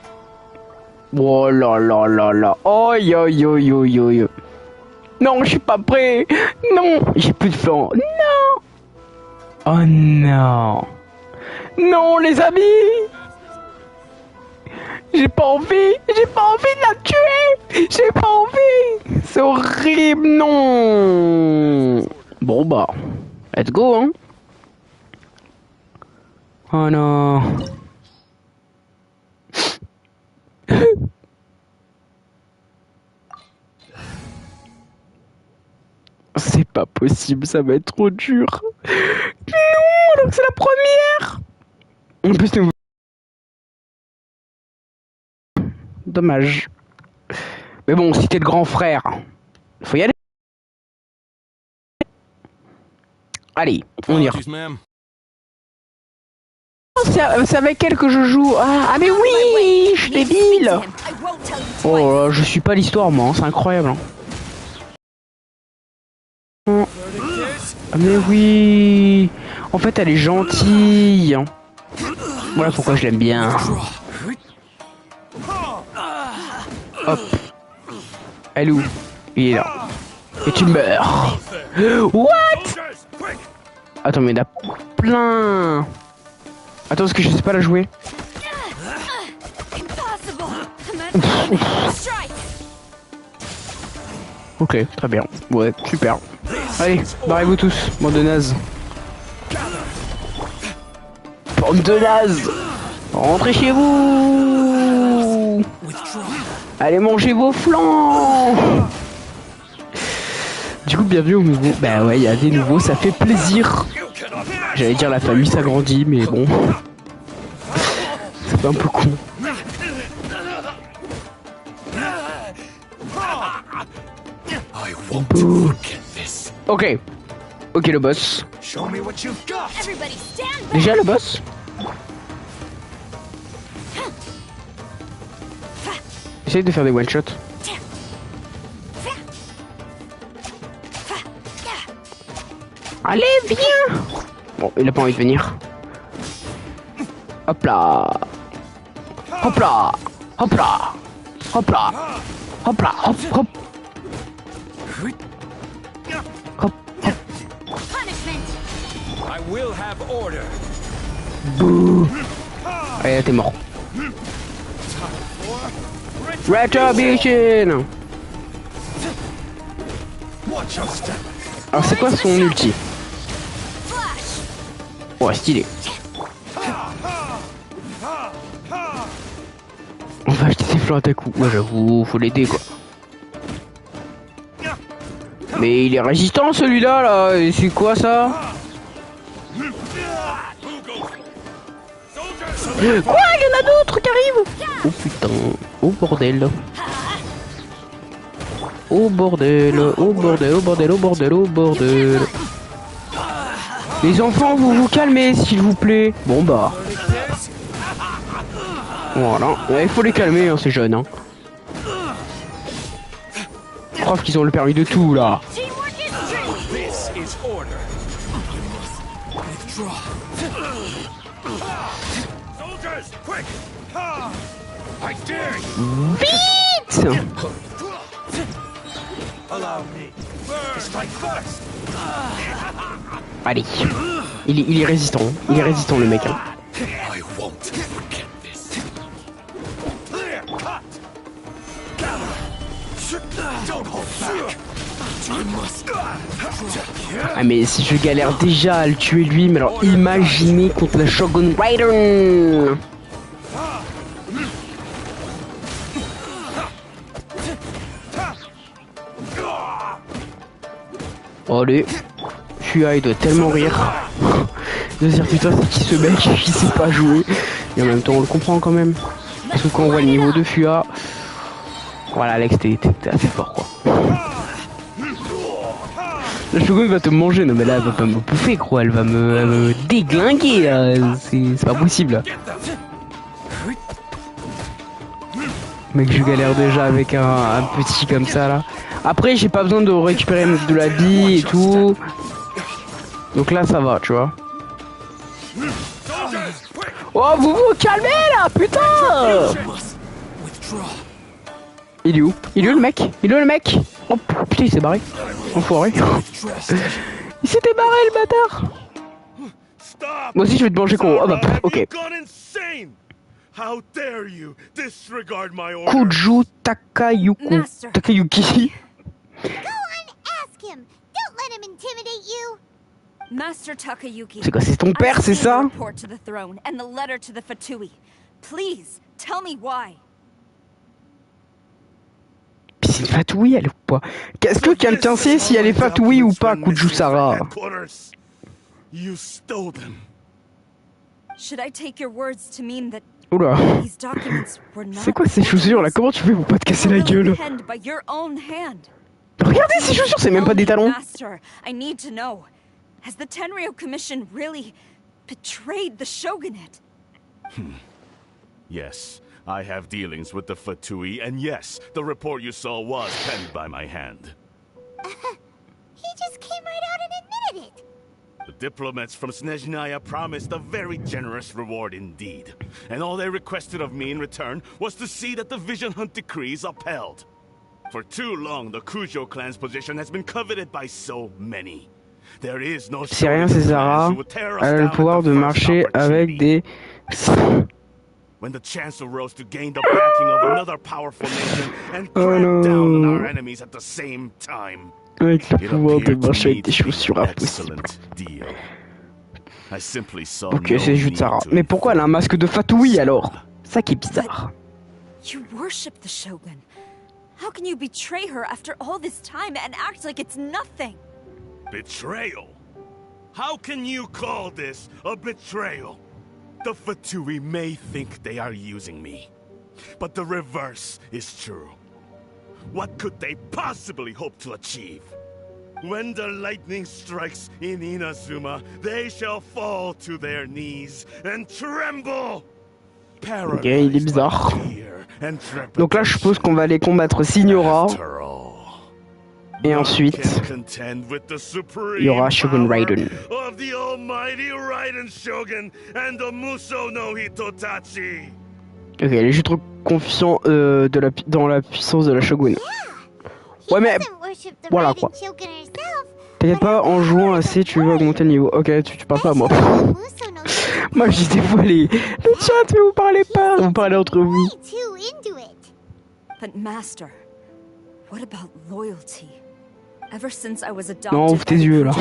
[SPEAKER 2] Oh là là là là. Oh yo yo yo yo yo. Non, je suis pas prêt. Non, j'ai plus de flanc. Non. Oh non. Non, les amis. J'ai pas envie de la tuer. J'ai pas envie. C'est horrible, non. Bon bah, let's go, hein. Oh non. C'est pas possible, ça va être trop dur. Non, alors que c'est la première. En plus, c'est... Dommage. Mais bon, si t'es le grand frère, faut y aller. Allez, on y va. C'est avec elle que je joue. Ah mais oui, je suis débile. Oh là, je suis pas l'histoire moi, hein, c'est incroyable. Hein. Ah mais oui. En fait, elle est gentille. Voilà pourquoi je l'aime bien. Hop. Elle est où? Il est là. Et tu meurs. What? Attends, mais il y en a plein. Attends, parce que je sais pas la jouer. Ok, très bien. Ouais, super. Allez, barrez-vous tous, bande de nazes. Bande de nazes. Rentrez chez vous. Allez, mangez vos flancs. Du coup, bienvenue aux nouveaux. Bah ouais, il y a des nouveaux, ça fait plaisir. J'allais dire la famille s'agrandit, mais bon. C'est un peu con. Ok. Ok, le boss. Déjà le boss. Essaye de faire des one-shots. Allez, viens. Bon, il a pas envie de venir. Hop là. Hop là. Hop là. Hop là. Hop là. Hop, hop. Hop, hop. Bouh. Allez, t'es mort. Retribution. Alors c'est quoi son ulti? Ouais, stylé. On va acheter ses flancs à coup. Moi j'avoue, faut l'aider quoi. Mais il est résistant celui-là là, et c'est quoi ça? Quoi? Il y en a d'autres qui arrivent? Oh putain, oh bordel. Oh bordel, oh bordel, oh bordel, oh bordel, oh bordel. Les enfants, vous vous calmez s'il vous plaît. Bon bah. Voilà, ouais, il faut les calmer, hein, ces jeunes. Hein. Prof qu'ils ont le permis de tout là. Vite! Allez. Il est résistant. Il est résistant, le mec. Hein. Ah mais si je galère déjà à le tuer lui, mais alors imaginez contre la Shogun Rider. Allez, Fua il doit tellement rire de se dire putain c'est qui ce mec qui sait pas jouer. Et en même temps on le comprend quand même. Parce que quand on voit le niveau de Fua, voilà Alex t'es assez fort quoi. La Shogun va te manger, non mais là elle va pas me bouffer gros, elle va me déglinguer là, c'est pas possible. Mec je galère déjà avec un petit comme ça là. Après j'ai pas besoin de récupérer de la vie et tout. Donc là ça va tu vois. Oh vous vous calmez là putain. Il est où? Il est où le mec? Il est où le mec? Oh putain il s'est barré. Enfoiré. Il s'était barré le bâtard. Moi aussi je vais te manger con. Oh bah ok. Kuju Takayuki.
[SPEAKER 5] Master Takayuki.
[SPEAKER 2] C'est quoi, c'est ton père, c'est ça?
[SPEAKER 5] Please, tell me why.
[SPEAKER 2] Pis c'est Fatui elle ou pas? Est-ce que quelqu'un sait si elle est Fatui ou pas, Kuju Sara?
[SPEAKER 5] Should I take your words to mean that
[SPEAKER 2] Oula.
[SPEAKER 5] these documents were not
[SPEAKER 2] C'est quoi ces chaussures là? Comment tu fais pour pas te casser la gueule?
[SPEAKER 5] penned by your own hand?
[SPEAKER 2] Regardez ces chaussures, c'est même pas des talons.
[SPEAKER 5] Master, I need to know. Has the Tenryou Commission really betrayed the shogunate?
[SPEAKER 8] Yes, I have dealings with the Fatui, and yes, the report you saw was penned by my hand.
[SPEAKER 4] He just came right out and admitted it.
[SPEAKER 8] The diplomats from Snezhnaya promised a very generous reward indeed, and all they requested of me in return was to see that the Vision Hunt decrees upheld. For too long, the Kujo clan's position has been coveted by so many. There is no
[SPEAKER 2] C'est rien, c'est Zara. Elle a le pouvoir de marcher avec des...
[SPEAKER 8] When the chance arose to gain the backing of another powerful nation and crack down on our enemies at the same time.
[SPEAKER 2] Avec le pouvoir de marcher avec des chaussures impossibles. Ok, c'est juste Zara. Mais pourquoi elle a un masque de Fatui alors? Ça qui est bizarre.
[SPEAKER 5] You worship the shogun. How can you betray her after all this time and act like it's nothing?
[SPEAKER 8] Betrayal? How can you call this a betrayal? The Fatui may think they are using me, but the reverse is true. What could they possibly hope to achieve? When the lightning strikes in Inazuma, they shall fall to their knees and tremble.
[SPEAKER 2] Ok, il est bizarre. Donc là, je suppose qu'on va aller combattre Signora. Et ensuite, il y aura Shogun Raiden. Ok, il est juste trop confiant dans la puissance de la Shogun. Ouais, mais voilà quoi. T'inquiète pas, en jouant assez, tu veux augmenter le niveau. Ok, tu parles pas à moi. Moi, je dis des fois le chat, mais vous parlez pas. Vous parlez entre vous.
[SPEAKER 5] But master, what about loyalty? Ever since I was adopted
[SPEAKER 2] Non, ouvre tes yeux là.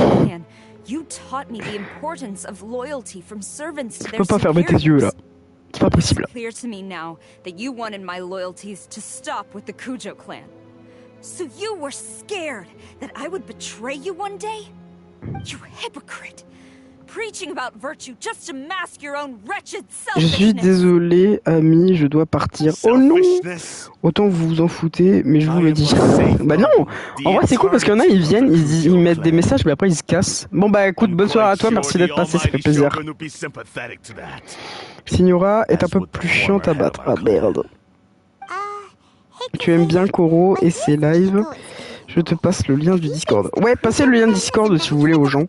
[SPEAKER 5] you taught me the importance of loyalty from servants to
[SPEAKER 2] Tu
[SPEAKER 5] their
[SPEAKER 2] peux pas fermer tes yeux là. C'est pas possible.
[SPEAKER 5] It's clear to me now that you wanted my loyalties to stop with the Kujo clan. So you were scared that I would betray you one day? You hypocrite! Preaching about virtue just to mask your own wretched
[SPEAKER 2] Je suis
[SPEAKER 5] selfishness.
[SPEAKER 2] désolé, ami, je dois partir. Oh non! Autant vous vous en foutez, mais je vous le dis. Bah non! En vrai, c'est cool parce qu'il y en a, ils viennent, ils mettent des messages, mais après ils se cassent. Bon bah écoute, bonne soirée à toi, merci d'être passé, ça fait plaisir. Signora est un peu plus chiante à battre. Ah merde. Tu aimes bien Koro et ses lives. Je te passe le lien du Discord. Ouais, passez le lien du Discord si vous voulez aux gens.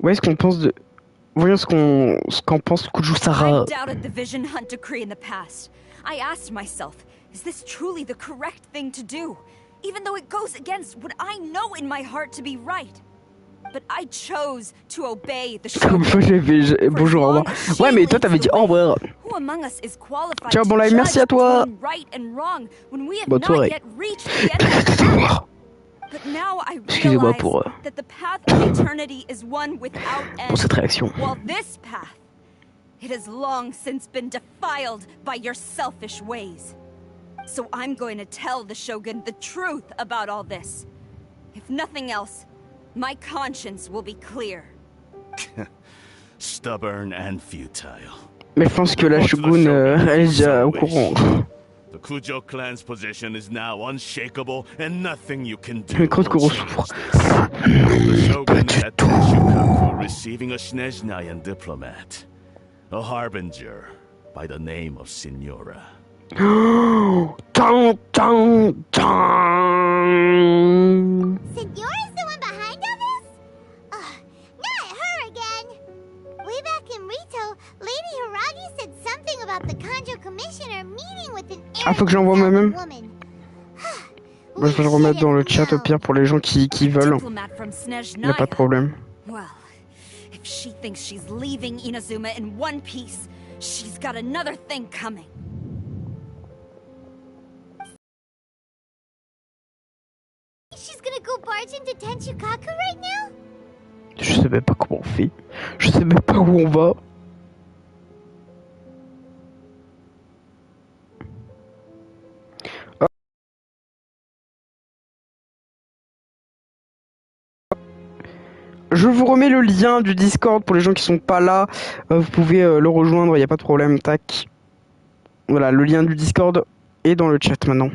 [SPEAKER 2] Voyez ce qu'on pense de... Voyons ce qu'en pense Kujusara.
[SPEAKER 5] I doubted the Vision Hunt decree in the past. I asked myself, is this truly the correct thing to do? Even though it goes against what I know in my heart to be right. But I chose to obey the shogun.
[SPEAKER 2] Bonjour, au revoir. Ouais, mais toi, t'avais dit au revoir.
[SPEAKER 5] Who among us is qualified
[SPEAKER 2] Ciao, bon
[SPEAKER 5] to
[SPEAKER 2] live, merci à
[SPEAKER 5] judge
[SPEAKER 2] toi.
[SPEAKER 5] between right and wrong when we have
[SPEAKER 2] Bonne
[SPEAKER 5] not
[SPEAKER 2] soirée.
[SPEAKER 5] yet reached the end of the path? But now I
[SPEAKER 2] Excusez-moi
[SPEAKER 5] realize
[SPEAKER 2] pour,
[SPEAKER 5] that the path of eternity is one without
[SPEAKER 2] pour cette
[SPEAKER 5] end.
[SPEAKER 2] réaction.
[SPEAKER 5] While this path, it has long since been defiled by your selfish ways. So I'm going to tell the Shogun the truth about all this. If nothing else, my conscience will be clear.
[SPEAKER 8] Stubborn and futile.
[SPEAKER 2] Mais je pense que la Shogun, elle est déjà au courant.
[SPEAKER 8] The Kujo clan's position is now unshakable, and nothing you can do.
[SPEAKER 2] Mais quand
[SPEAKER 8] will
[SPEAKER 2] Kuro
[SPEAKER 8] change
[SPEAKER 2] souffre.
[SPEAKER 8] the Shogun is at Tenshukaku receiving a Snezhnayan diplomat, a harbinger by the name of Signora.
[SPEAKER 2] Dun, dun, dun.
[SPEAKER 4] Signora's the one behind all this? Not her again! Way back in Rito, Lady Hiragi said something about the Kanjo Commissioner meeting with an
[SPEAKER 2] Ah, faut que j'envoie moi-même.
[SPEAKER 4] woman.
[SPEAKER 2] Bah, je vais le remettre dans le chat au pire pour les gens qui veulent.
[SPEAKER 5] Diplomat from
[SPEAKER 2] Y'a pas de problème.
[SPEAKER 5] Well, if she thinks she's leaving Inazuma in one piece, she's got another thing coming.
[SPEAKER 4] She's gonna go barge into Tenshukaku right now?
[SPEAKER 2] Je sais même pas comment on fait. Je sais même pas où on va. Je vous remets le lien du Discord pour les gens qui sont pas là. Vous pouvez le rejoindre, il n'y a pas de problème. Tac. Voilà, le lien du Discord est dans le chat maintenant.